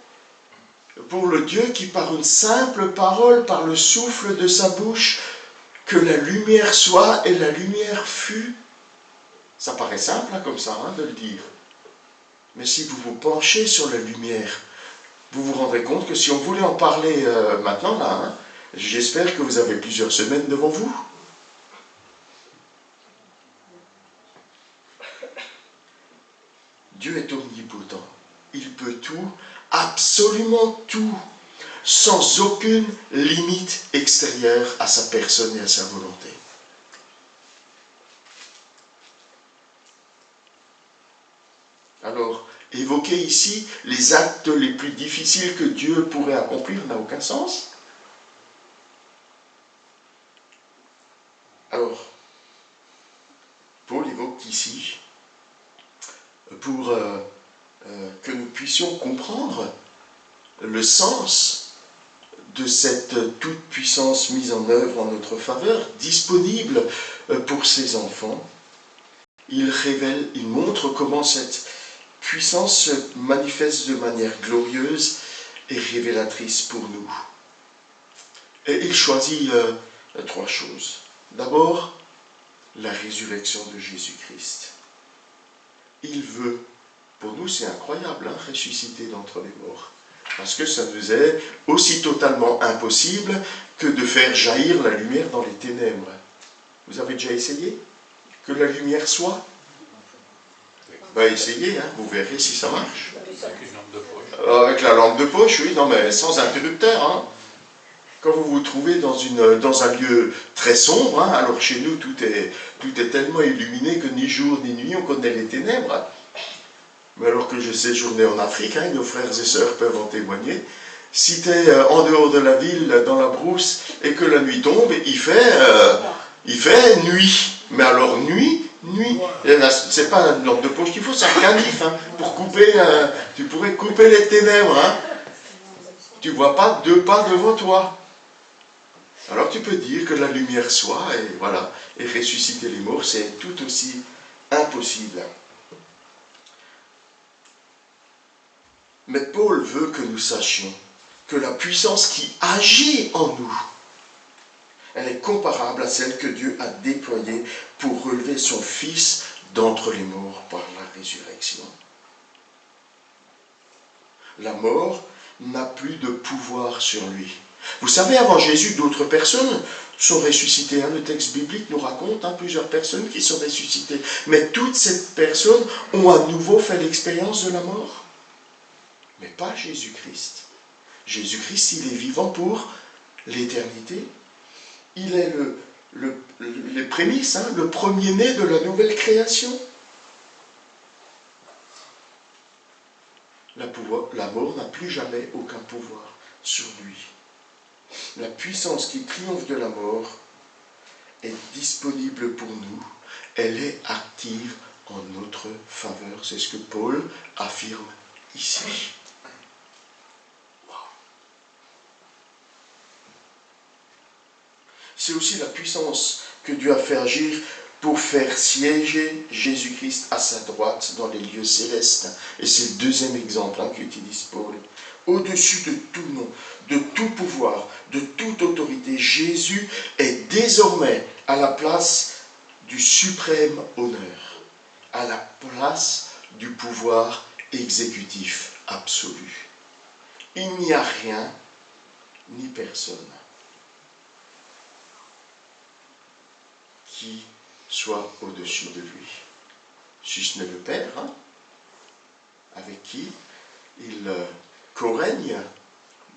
S5: pour le Dieu qui, par une simple parole, par le souffle de sa bouche, que la lumière soit et la lumière fut? Ça paraît simple hein, comme ça de le dire. Mais si vous vous penchez sur la lumière, vous vous rendrez compte que si on voulait en parler maintenant, là, j'espère que vous avez plusieurs semaines devant vous. Dieu est omnipotent. Il peut tout, absolument tout, sans aucune limite extérieure à sa personne et à sa volonté. Alors, évoquer ici les actes les plus difficiles que Dieu pourrait accomplir n'a aucun sens. Alors, Paul évoque ici, pour que nous puissions comprendre le sens de cette toute-puissance mise en œuvre en notre faveur, disponible pour ses enfants, il révèle, il montre comment cette puissance se manifeste de manière glorieuse et révélatrice pour nous. Et il choisit trois choses. D'abord, la résurrection de Jésus-Christ. Il veut, pour nous c'est incroyable, ressusciter d'entre les morts. Parce que ça nous est aussi totalement impossible que de faire jaillir la lumière dans les ténèbres. Vous avez déjà essayé que la lumière soit? Essayez, vous verrez si ça marche.
S7: Avec une lampe de poche.
S5: Avec la lampe de poche, oui, non mais sans interrupteur. Quand vous vous trouvez dans un lieu très sombre, alors chez nous tout est tellement illuminé que ni jour ni nuit on connaît les ténèbres. Mais alors que je séjournais en Afrique, nos frères et sœurs peuvent en témoigner, si tu es en dehors de la ville, dans la brousse, et que la nuit tombe, il fait nuit. Mais alors nuit, c'est pas une lampe de poche qu'il faut, c'est un canif, pour couper, tu pourrais couper les ténèbres. Tu vois pas deux pas devant toi. Alors tu peux dire que la lumière soit, et voilà, et ressusciter les morts, c'est tout aussi impossible. Mais Paul veut que nous sachions que la puissance qui agit en nous, elle est comparable à celle que Dieu a déployée pour relever son Fils d'entre les morts par la résurrection. La mort n'a plus de pouvoir sur lui. Vous savez, avant Jésus, d'autres personnes sont ressuscitées. Le texte biblique nous raconte plusieurs personnes qui sont ressuscitées. Mais toutes ces personnes ont à nouveau fait l'expérience de la mort. Mais pas Jésus-Christ. Jésus-Christ, il est vivant pour l'éternité. Il est les prémices, le premier-né de la nouvelle création. La mort n'a plus jamais aucun pouvoir sur lui. La puissance qui triomphe de la mort est disponible pour nous. Elle est active en notre faveur. C'est ce que Paul affirme ici. Wow. C'est aussi la puissance que Dieu a fait agir pour faire siéger Jésus-Christ à sa droite dans les lieux célestes. Et c'est le deuxième exemple qu'utilise Paul. Au-dessus de tout nom, de tout pouvoir, de toute autorité, Jésus est désormais à la place du suprême honneur, à la place du pouvoir exécutif absolu. Il n'y a rien ni personne qui soit au-dessus de lui, si ce n'est le Père, avec qui il co-règne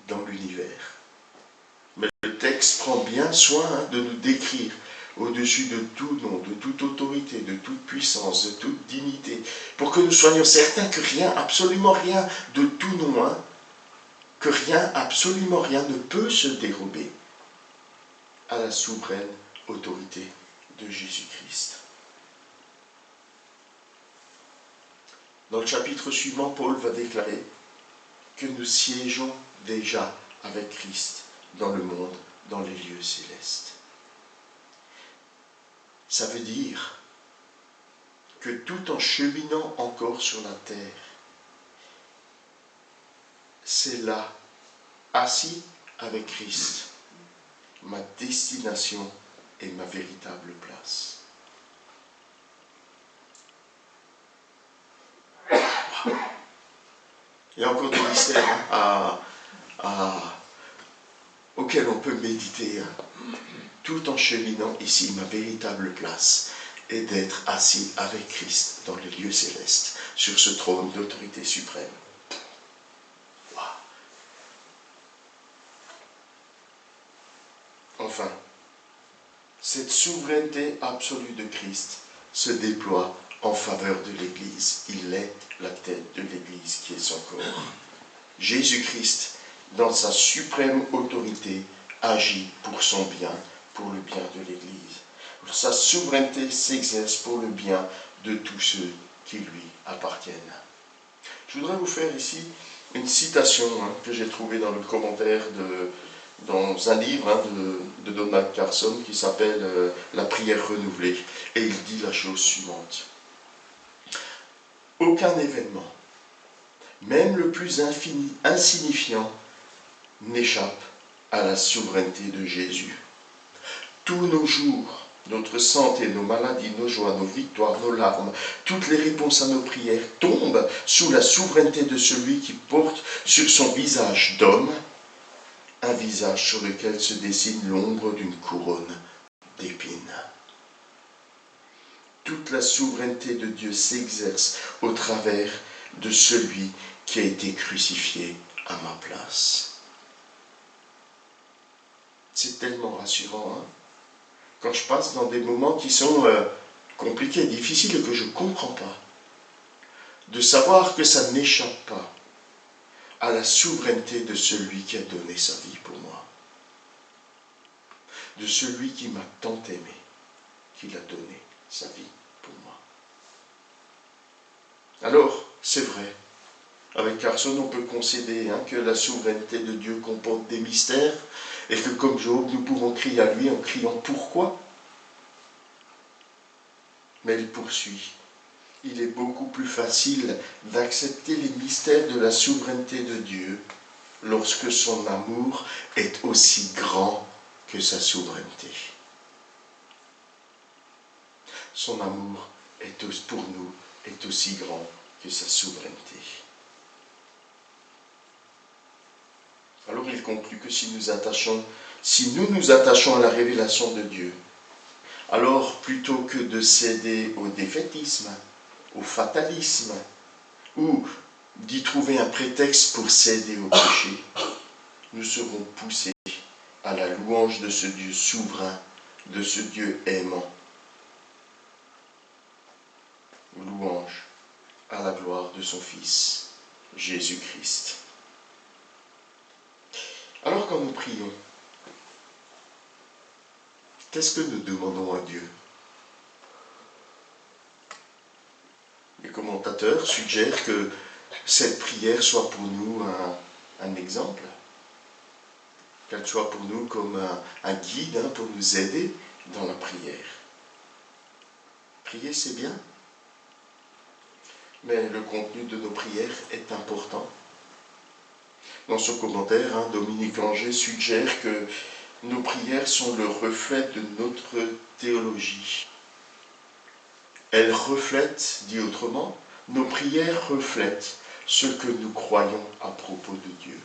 S5: dans l'univers. Mais le texte prend bien soin de nous décrire au-dessus de tout nom, de toute autorité, de toute puissance, de toute dignité, pour que nous soyons certains que rien, absolument rien de tout nom, que rien, absolument rien ne peut se dérober à la souveraine autorité de Jésus-Christ. Dans le chapitre suivant, Paul va déclarer que nous siégeons déjà avec Christ dans le monde, dans les lieux célestes. Ça veut dire que tout en cheminant encore sur la terre, c'est là, assis avec Christ, ma destination et ma véritable place. Il y a encore des mystères auxquels on peut méditer, tout en cheminant ici. Ma véritable place est d'être assis avec Christ dans les lieux célestes, sur ce trône d'autorité suprême. Wow. Enfin, cette souveraineté absolue de Christ se déploie en faveur de l'Église. Il est la tête de l'Église qui est son corps. Jésus-Christ, dans sa suprême autorité, agit pour son bien, pour le bien de l'Église. Sa souveraineté s'exerce pour le bien de tous ceux qui lui appartiennent. Je voudrais vous faire ici une citation que j'ai trouvée dans le commentaire dans un livre de Donald Carson qui s'appelle « La prière renouvelée ». Et il dit la chose suivante. Aucun événement, même le plus insignifiant, n'échappe à la souveraineté de Jésus. Tous nos jours, notre santé, nos maladies, nos joies, nos victoires, nos larmes, toutes les réponses à nos prières tombent sous la souveraineté de celui qui porte sur son visage d'homme un visage sur lequel se dessine l'ombre d'une couronne d'épines. Toute la souveraineté de Dieu s'exerce au travers de celui qui a été crucifié à ma place. C'est tellement rassurant, quand je passe dans des moments qui sont compliqués, difficiles et que je ne comprends pas, de savoir que ça n'échappe pas à la souveraineté de celui qui a donné sa vie pour moi, de celui qui m'a tant aimé, qu'il a donné sa vie pour moi. Alors, c'est vrai, avec Carson, on peut concéder que la souveraineté de Dieu comporte des mystères et que comme Job, nous pouvons crier à lui en criant « Pourquoi ?» Mais il poursuit. Il est beaucoup plus facile d'accepter les mystères de la souveraineté de Dieu lorsque son amour est aussi grand que sa souveraineté. Son amour pour nous est aussi grand que sa souveraineté. Alors il conclut que si nous nous attachons à la révélation de Dieu, alors plutôt que de céder au défaitisme, au fatalisme, ou d'y trouver un prétexte pour céder au péché, nous serons poussés à la louange de ce Dieu souverain, de ce Dieu aimant. Louange à la gloire de son Fils, Jésus-Christ. Alors quand nous prions, qu'est-ce que nous demandons à Dieu? Les commentateurs suggèrent que cette prière soit pour nous un exemple, qu'elle soit pour nous comme un guide pour nous aider dans la prière. Prier, c'est bien, mais le contenu de nos prières est important. Dans son commentaire, Dominique Anger suggère que nos prières sont le reflet de notre théologie. Elles reflètent, dit autrement, nos prières reflètent ce que nous croyons à propos de Dieu.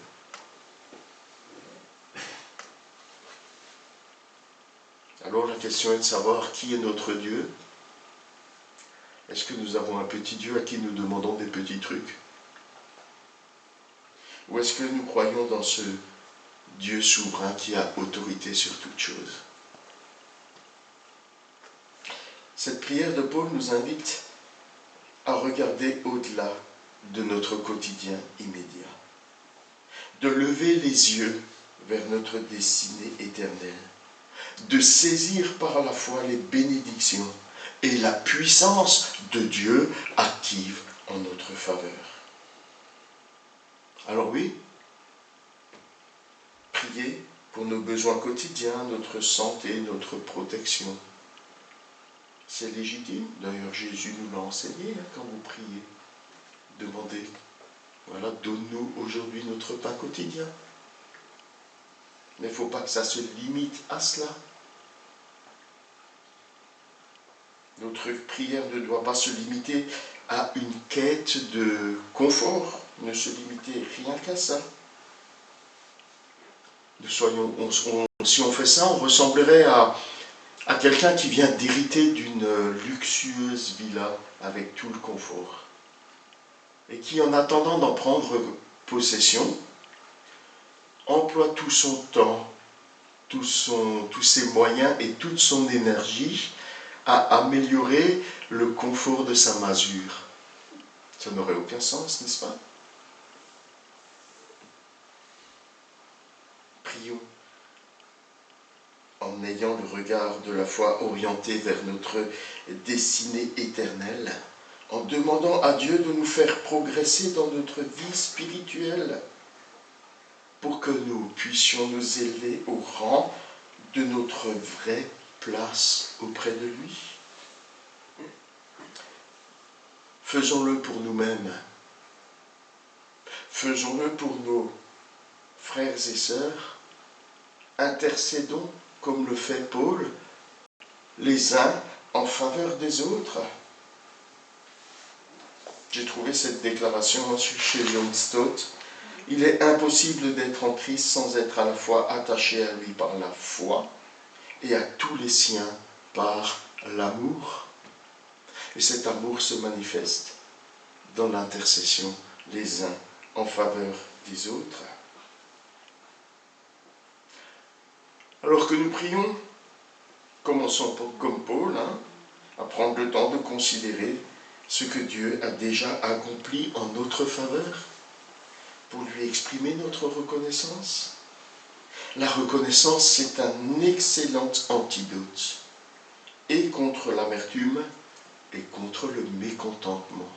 S5: Alors la question est de savoir qui est notre Dieu. Est-ce que nous avons un petit Dieu à qui nous demandons des petits trucs? Ou est-ce que nous croyons dans ce Dieu souverain qui a autorité sur toutes choses? Cette prière de Paul nous invite à regarder au-delà de notre quotidien immédiat, de lever les yeux vers notre destinée éternelle, de saisir par la foi les bénédictions et la puissance de Dieu active en notre faveur. Alors oui, prier pour nos besoins quotidiens, notre santé, notre protection, c'est légitime. D'ailleurs, Jésus nous l'a enseigné quand vous priez. Demandez Voilà, donne-nous aujourd'hui notre pain quotidien. Mais il ne faut pas que ça se limite à cela. Notre prière ne doit pas se limiter à une quête de confort, ne se limiter rien qu'à ça. Si on fait ça, on ressemblerait à quelqu'un qui vient d'hériter d'une luxueuse villa avec tout le confort et qui, en attendant d'en prendre possession, emploie tout son temps, tous ses moyens et toute son énergie à améliorer le confort de sa masure. Ça n'aurait aucun sens, n'est-ce pas? Prions en ayant le regard de la foi orienté vers notre destinée éternelle, en demandant à Dieu de nous faire progresser dans notre vie spirituelle pour que nous puissions nous élever au rang de notre vraie place auprès de lui. Faisons-le pour nous-mêmes. Faisons-le pour nos frères et sœurs. Intercédons, comme le fait Paul, les uns en faveur des autres. J'ai trouvé cette déclaration chez John Stott. Il est impossible d'être en Christ sans être à la fois attaché à lui par la foi et à tous les siens par l'amour. Et cet amour se manifeste dans l'intercession les uns en faveur des autres. Alors que nous prions, commençons comme Paul, à prendre le temps de considérer ce que Dieu a déjà accompli en notre faveur, pour lui exprimer notre reconnaissance. La reconnaissance, c'est un excellent antidote, et contre l'amertume, et contre le mécontentement.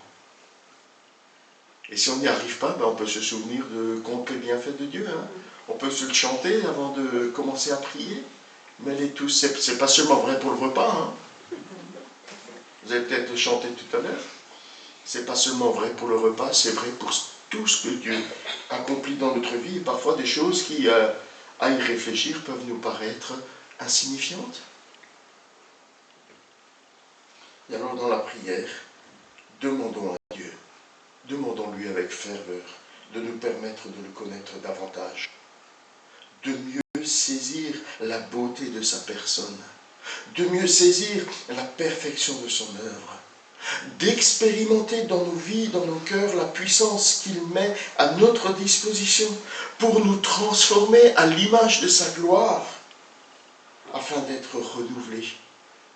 S5: Et si on n'y arrive pas, on peut se souvenir de compte les bienfaits de Dieu. On peut se le chanter avant de commencer à prier. Mais c'est pas seulement vrai pour le repas. Vous avez peut-être chanté tout à l'heure. C'est pas seulement vrai pour le repas, c'est vrai pour tout ce que Dieu accomplit dans notre vie. Et parfois des choses qui, à y réfléchir, peuvent nous paraître insignifiantes. Et alors dans la prière, demandons à Dieu, demandons-lui avec ferveur de nous permettre de le connaître davantage, de mieux saisir la beauté de sa personne, de mieux saisir la perfection de son œuvre, d'expérimenter dans nos vies, dans nos cœurs, la puissance qu'il met à notre disposition pour nous transformer à l'image de sa gloire, afin d'être renouvelés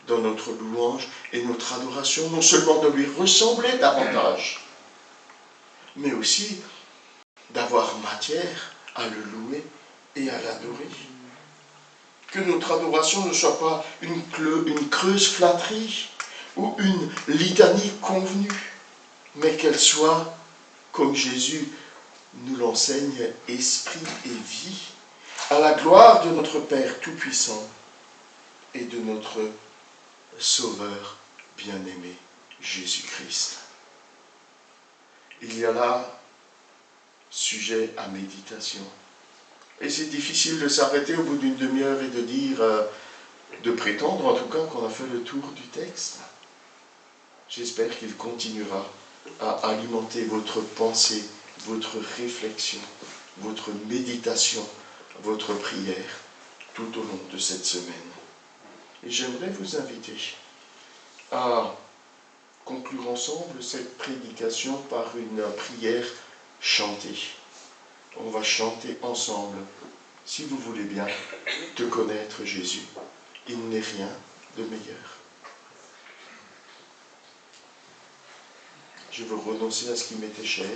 S5: dans notre louange et notre adoration, non seulement de lui ressembler davantage, mais aussi d'avoir matière à le louer et à l'adorer. Que notre adoration ne soit pas une creuse flatterie ou une litanie convenue, mais qu'elle soit, comme Jésus nous l'enseigne, esprit et vie, à la gloire de notre Père Tout-Puissant et de notre Sauveur bien-aimé, Jésus-Christ. Il y a là sujet à méditation. Et c'est difficile de s'arrêter au bout d'une demi-heure et de dire, de prétendre en tout cas qu'on a fait le tour du texte. J'espère qu'il continuera à alimenter votre pensée, votre réflexion, votre méditation, votre prière tout au long de cette semaine. Et j'aimerais vous inviter à conclure ensemble cette prédication par une prière chantée. On va chanter ensemble, si vous voulez bien, te connaître Jésus. Il n'est rien de meilleur. Je veux renoncer à ce qui m'était cher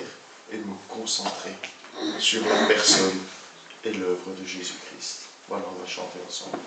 S5: et me concentrer sur la personne et l'œuvre de Jésus-Christ. Voilà, on va chanter ensemble.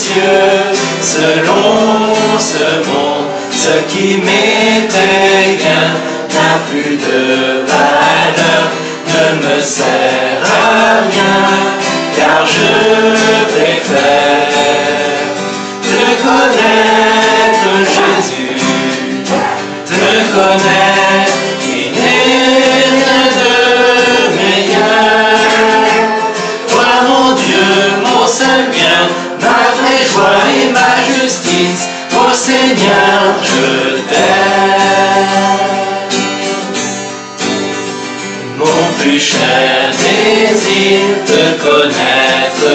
S2: cieux, selon ce monde, ce qui m'était bien n'a plus de valeur, ne me sert à rien, car je préfère te connaître, Jésus, te connaître, il n'est rien de meilleur. Toi, mon Dieu, mon seul bien, ma vraie joie et ma justice, ô Seigneur, je t'aime. Mon plus cher désir, te connaître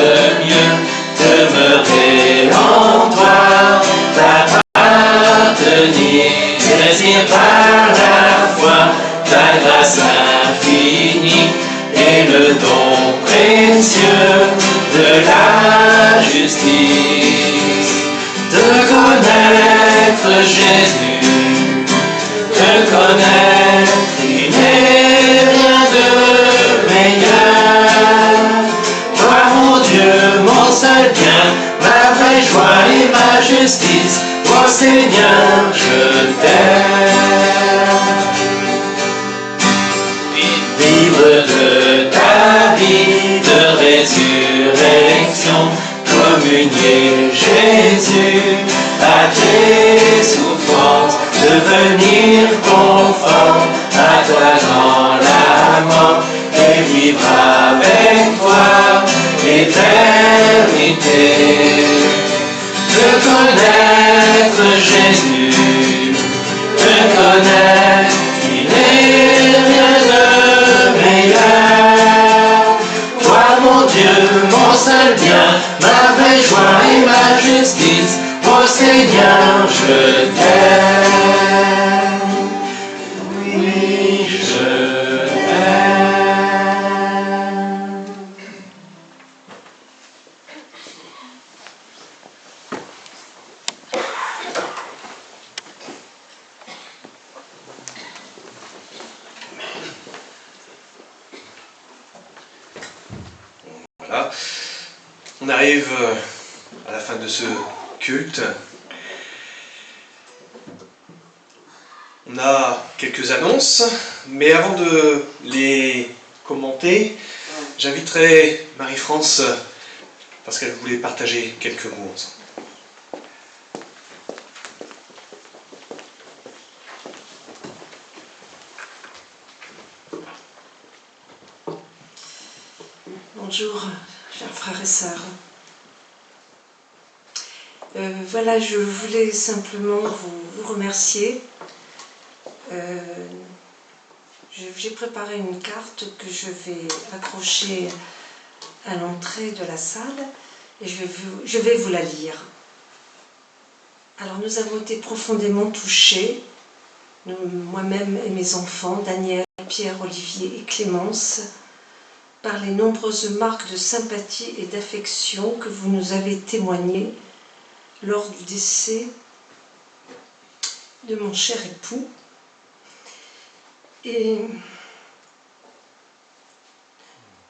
S2: mieux, demeurer en toi, t'appartenir, désir par la foi, ta grâce infinie et le don précieux de la justice. De connaître Jésus, de connaître, il n'est rien de meilleur. Toi, mon Dieu, mon seul bien, ma vraie joie et ma justice, ô Seigneur, je t'aime. Vivre de ta vie de résurrection, communier Jésus à tes souffrances, devenir conforme à toi dans la mort et vivre avec toi l'éternité. De connaître Jésus, de connaître, il n'est rien de meilleur. Toi, mon Dieu, mon seul bien, ma vraie joie et ma justice, ô Seigneur, je t'aime. Oui, je t'aime.
S1: Voilà. On arrive à la fin de ce culte. On a quelques annonces, mais avant de les commenter, j'inviterai Marie-France parce qu'elle voulait partager quelques mots ensemble.
S7: Bonjour, chers frères et sœurs. Voilà, je voulais simplement vous remercier. J'ai préparé une carte que je vais accrocher à l'entrée de la salle et je vais vous la lire. Alors, nous avons été profondément touchés, moi-même et mes enfants, Daniel, Pierre, Olivier et Clémence, par les nombreuses marques de sympathie et d'affection que vous nous avez témoignées lors du décès de mon cher époux. Et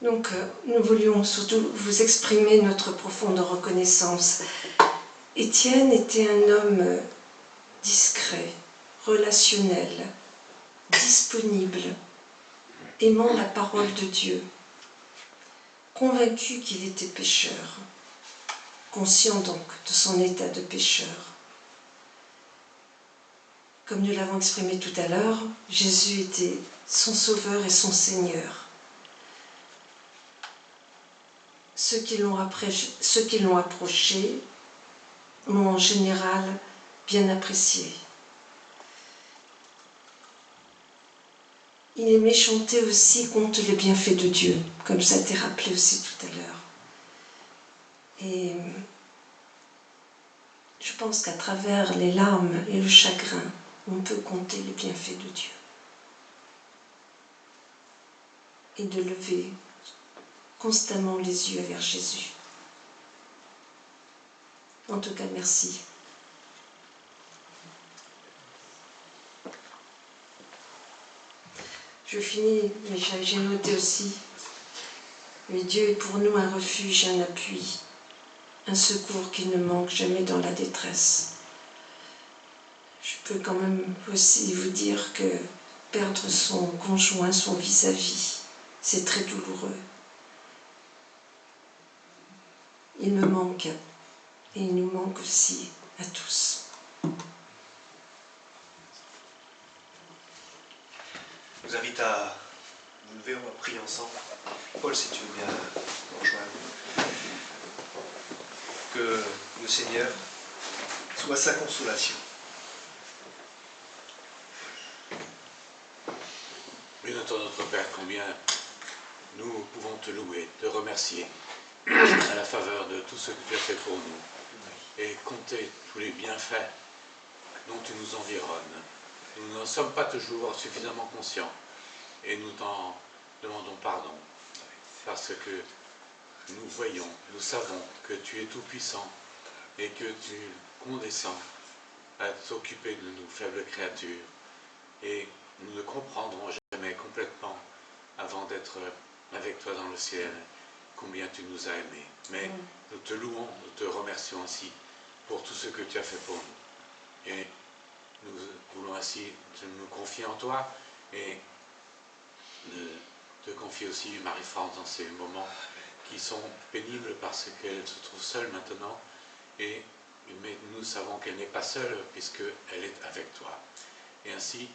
S7: donc, nous voulions surtout vous exprimer notre profonde reconnaissance. Étienne était un homme discret, relationnel, disponible, aimant la parole de Dieu, convaincu qu'il était pécheur, conscient donc de son état de pécheur. Comme nous l'avons exprimé tout à l'heure, Jésus était son Sauveur et son Seigneur. Ceux qui l'ont approché m'ont en général bien apprécié. Il aimait chanter aussi contre les bienfaits de Dieu, comme ça a été rappelé aussi tout à l'heure. Et je pense qu'à travers les larmes et le chagrin, on peut compter les bienfaits de Dieu. Et de lever constamment les yeux vers Jésus. En tout cas, merci. Je finis, mais j'ai noté aussi, mais Dieu est pour nous un refuge, un appui, un secours qui ne manque jamais dans la détresse. Je peux quand même aussi vous dire que perdre son conjoint, son vis-à-vis, c'est très douloureux. Il me manque, et il nous manque aussi à tous.
S1: Je vous invite à vous lever, on va prier ensemble. Paul, si tu veux bien nous rejoindre. Que le Seigneur soit sa consolation.
S8: Bénis-toi notre Père, combien nous pouvons te louer, te remercier à la faveur de tout ce que tu as fait pour nous et compter tous les bienfaits dont tu nous environnes. Nous n'en sommes pas toujours suffisamment conscients et nous t'en demandons pardon parce que nous voyons, nous savons que tu es tout-puissant et que tu condescends à t'occuper de nous, faibles créatures, et nous ne comprendrons jamais complètement avant d'être avec toi dans le ciel combien tu nous as aimés. Mais nous te louons, nous te remercions ainsi pour tout ce que tu as fait pour nous. Et nous voulons ainsi nous confier en toi et te confier aussi Marie-France dans ces moments qui sont pénibles parce qu'elle se trouve seule maintenant, mais nous savons qu'elle n'est pas seule puisqu'elle est avec toi. Et ainsi,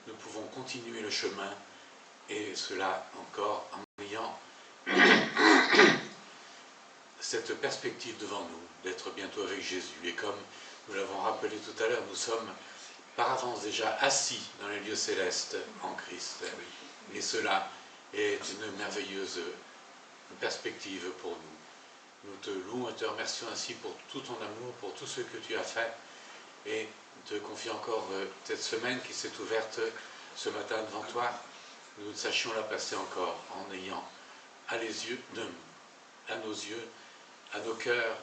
S8: nous pouvons continuer le chemin, et cela encore en ayant cette perspective devant nous, d'être bientôt avec Jésus. Et comme nous l'avons rappelé tout à l'heure, nous sommes par avance déjà assis dans les lieux célestes en Christ. Et cela est une merveilleuse perspective pour nous. Nous te louons et te remercions ainsi pour tout ton amour, pour tout ce que tu as fait, et te confie encore cette semaine qui s'est ouverte ce matin devant toi. Nous sachions la passer encore en ayant à nos yeux, à nos cœurs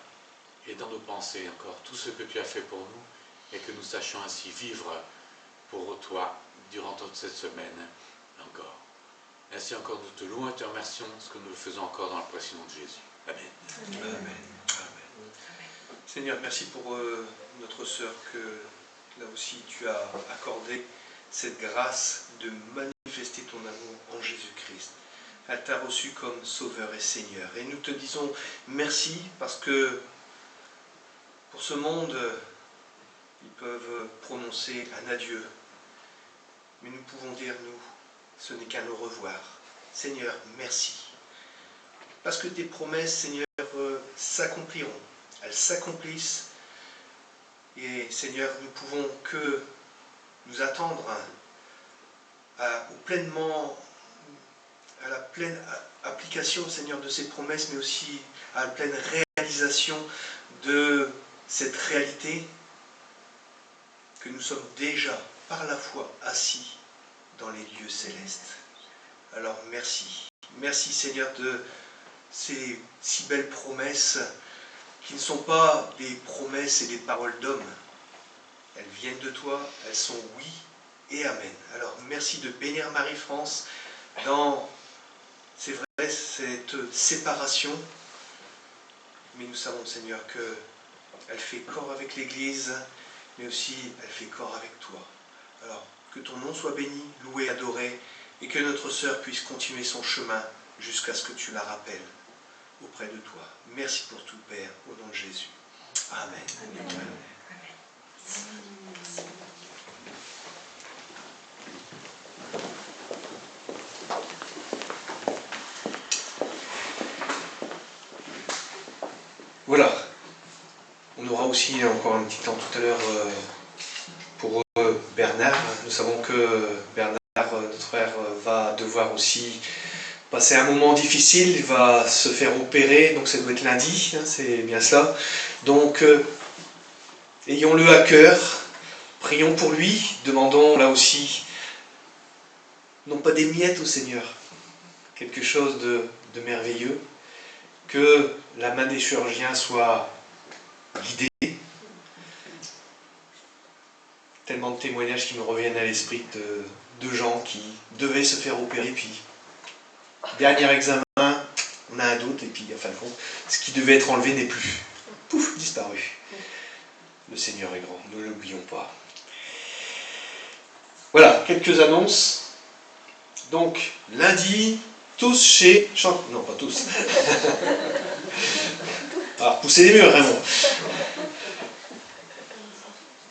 S8: et dans nos pensées encore tout ce que tu as fait pour nous, et que nous sachions ainsi vivre pour toi durant toute cette semaine encore. Ainsi encore nous te louons et te remercions, ce que nous le faisons encore dans le précieux nom de Jésus. Amen.
S1: Amen. Amen. Seigneur, merci pour notre sœur que là aussi tu as accordé cette grâce de manifester ton amour en Jésus-Christ. Elle t'a reçu comme Sauveur et Seigneur. Et nous te disons merci parce que pour ce monde, ils peuvent prononcer un adieu. Mais nous pouvons dire, nous, ce n'est qu'un au revoir. Seigneur, merci. Parce que tes promesses, Seigneur, s'accompliront. Elles s'accomplissent. Et Seigneur, nous pouvons que nous attendre à la pleine application, Seigneur, de ces promesses, mais aussi à la pleine réalisation de cette réalité que nous sommes déjà, par la foi, assis dans les lieux célestes. Alors merci. Merci, Seigneur, de ces si belles promesses qui ne sont pas des promesses et des paroles d'hommes. Elles viennent de toi, elles sont oui et amen. Alors merci de bénir Marie-France dans, c'est vrai, cette séparation, mais nous savons, Seigneur, qu'elle fait corps avec l'Église, mais aussi elle fait corps avec toi. Alors que ton nom soit béni, loué, adoré, et que notre sœur puisse continuer son chemin jusqu'à ce que tu la rappelles auprès de toi. Merci pour tout, Père, au nom de Jésus. Amen. Amen. Amen. Voilà. On aura aussi encore un petit temps tout à l'heure pour Bernard. Nous savons que Bernard, notre frère, va devoir aussi passer un moment difficile. Il va se faire opérer, donc ça doit être lundi, hein, c'est bien cela. Donc, ayons-le à cœur, prions pour lui, demandons là aussi, non pas des miettes au Seigneur, quelque chose de merveilleux, que la main des chirurgiens soit guidée. Tellement de témoignages qui me reviennent à l'esprit de gens qui devaient se faire opérer, puis dernier examen, on a un doute, et puis en fin de compte, ce qui devait être enlevé n'est plus. pouf, disparu. Le Seigneur est grand, ne l'oublions pas. Voilà, quelques annonces. Donc, lundi, tous chez... Non, pas tous. Alors, poussez les murs, Raymond.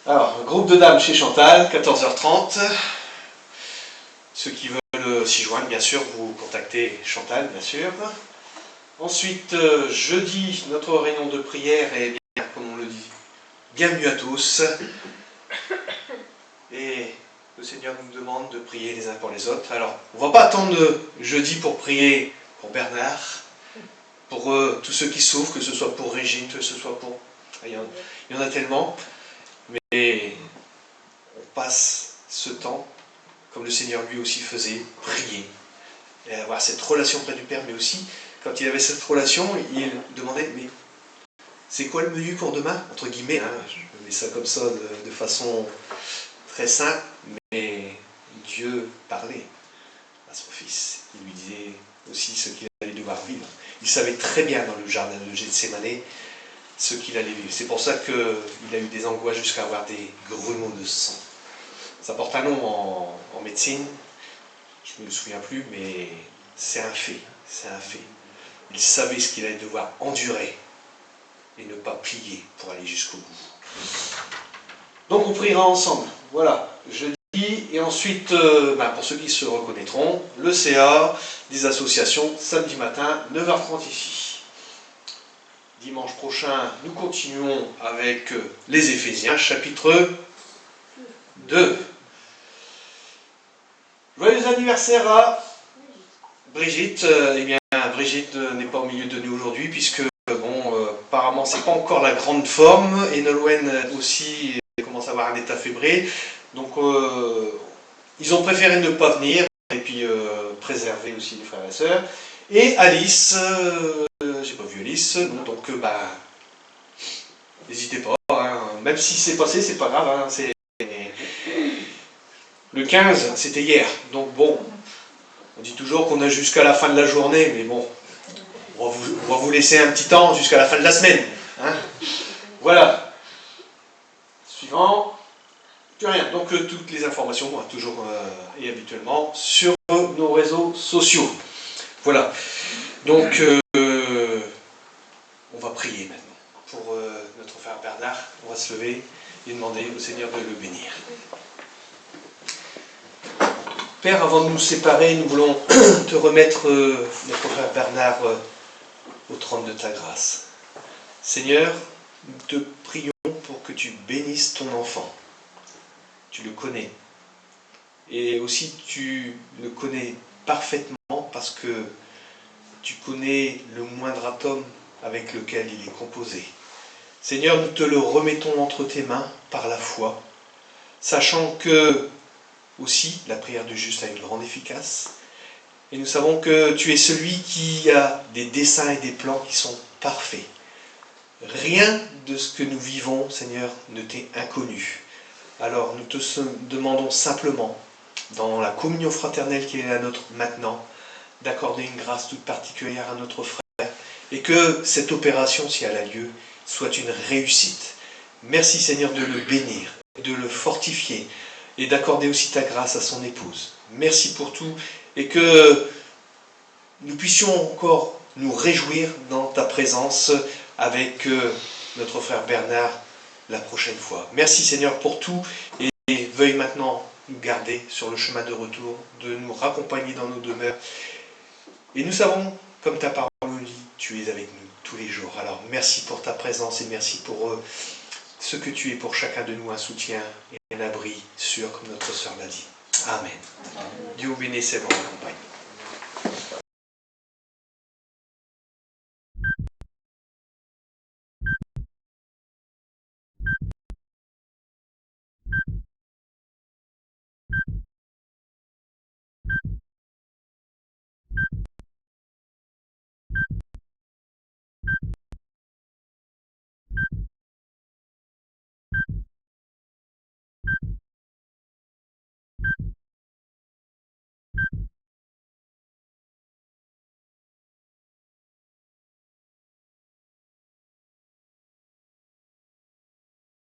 S1: Alors, un groupe de dames chez Chantal, 14h30. Ceux qui veulent s'y joindre, bien sûr, vous contactez Chantal, bien sûr. Ensuite, jeudi, notre réunion de prière est, bien, comme on le dit, bienvenue à tous. Et le Seigneur nous demande de prier les uns pour les autres. Alors, on ne va pas attendre jeudi pour prier pour Bernard, pour tous ceux qui souffrent, que ce soit pour Régine, que ce soit pour... Il y en a tellement. Mais on passe ce temps, comme le Seigneur lui aussi faisait, prier. Et avoir cette relation près du Père, mais aussi, quand il avait cette relation, il demandait, mais c'est quoi le menu pour demain? Entre guillemets, hein, je mets ça comme ça de façon très simple, mais Dieu parlait à son fils. Il lui disait aussi ce qu'il allait devoir vivre. Il savait très bien dans le jardin de Gethsémane ce qu'il allait vivre. C'est pour ça qu'il a eu des angoisses jusqu'à avoir des grumeaux de sang. Ça porte un nom en médecine, je ne me souviens plus, mais c'est un fait, c'est un fait. Il savait ce qu'il allait devoir endurer et ne pas plier pour aller jusqu'au bout. Donc on priera ensemble, voilà, jeudi, et ensuite, pour ceux qui se reconnaîtront, le CA, des associations, samedi matin, 9h30 ici. Dimanche prochain, nous continuons avec les Éphésiens, chapitre 2. Joyeux anniversaire à Brigitte. Eh bien, Brigitte n'est pas au milieu de nous aujourd'hui, puisque, apparemment, c'est pas encore la grande forme, et Nolwenn aussi commence à avoir un état fébrile. Donc, ils ont préféré ne pas venir, et puis préserver aussi les frères et sœurs. Et Alice, j'ai pas vu Alice, donc n'hésitez pas, hein, même si c'est passé, c'est pas grave, hein, c'est... Le 15, c'était hier, donc bon, on dit toujours qu'on a jusqu'à la fin de la journée, mais bon, on va vous laisser un petit temps jusqu'à la fin de la semaine. Hein. Voilà. Suivant, plus rien. Donc toutes les informations, toujours et habituellement, sur nos réseaux sociaux. Voilà. Donc, on va prier maintenant pour notre frère Bernard. On va se lever et demander au Seigneur de le bénir. Père, avant de nous séparer, nous voulons te remettre notre frère Bernard au trône de ta grâce. Seigneur, nous te prions pour que tu bénisses ton enfant. Tu le connais. Et aussi, tu le connais parfaitement parce que tu connais le moindre atome avec lequel il est composé. Seigneur, nous te le remettons entre tes mains par la foi, sachant que aussi la prière du juste a une grande efficace. Et nous savons que tu es celui qui a des desseins et des plans qui sont parfaits. Rien de ce que nous vivons, Seigneur, ne t'est inconnu. Alors nous te demandons simplement, dans la communion fraternelle qui est la nôtre maintenant, d'accorder une grâce toute particulière à notre frère, et que cette opération, si elle a lieu, soit une réussite. Merci Seigneur de le bénir, de le fortifier, et d'accorder aussi ta grâce à son épouse. Merci pour tout, et que nous puissions encore nous réjouir dans ta présence avec notre frère Bernard la prochaine fois. Merci Seigneur pour tout, et veuille maintenant nous garder sur le chemin de retour, de nous raccompagner dans nos demeures. Et nous savons, comme ta parole nous dit, tu es avec nous tous les jours. Alors merci pour ta présence et merci pour ce que tu es pour chacun de nous, un soutien et un abri sûr, comme notre sœur l'a dit. Amen. Dieu vous bénisse et vous accompagne.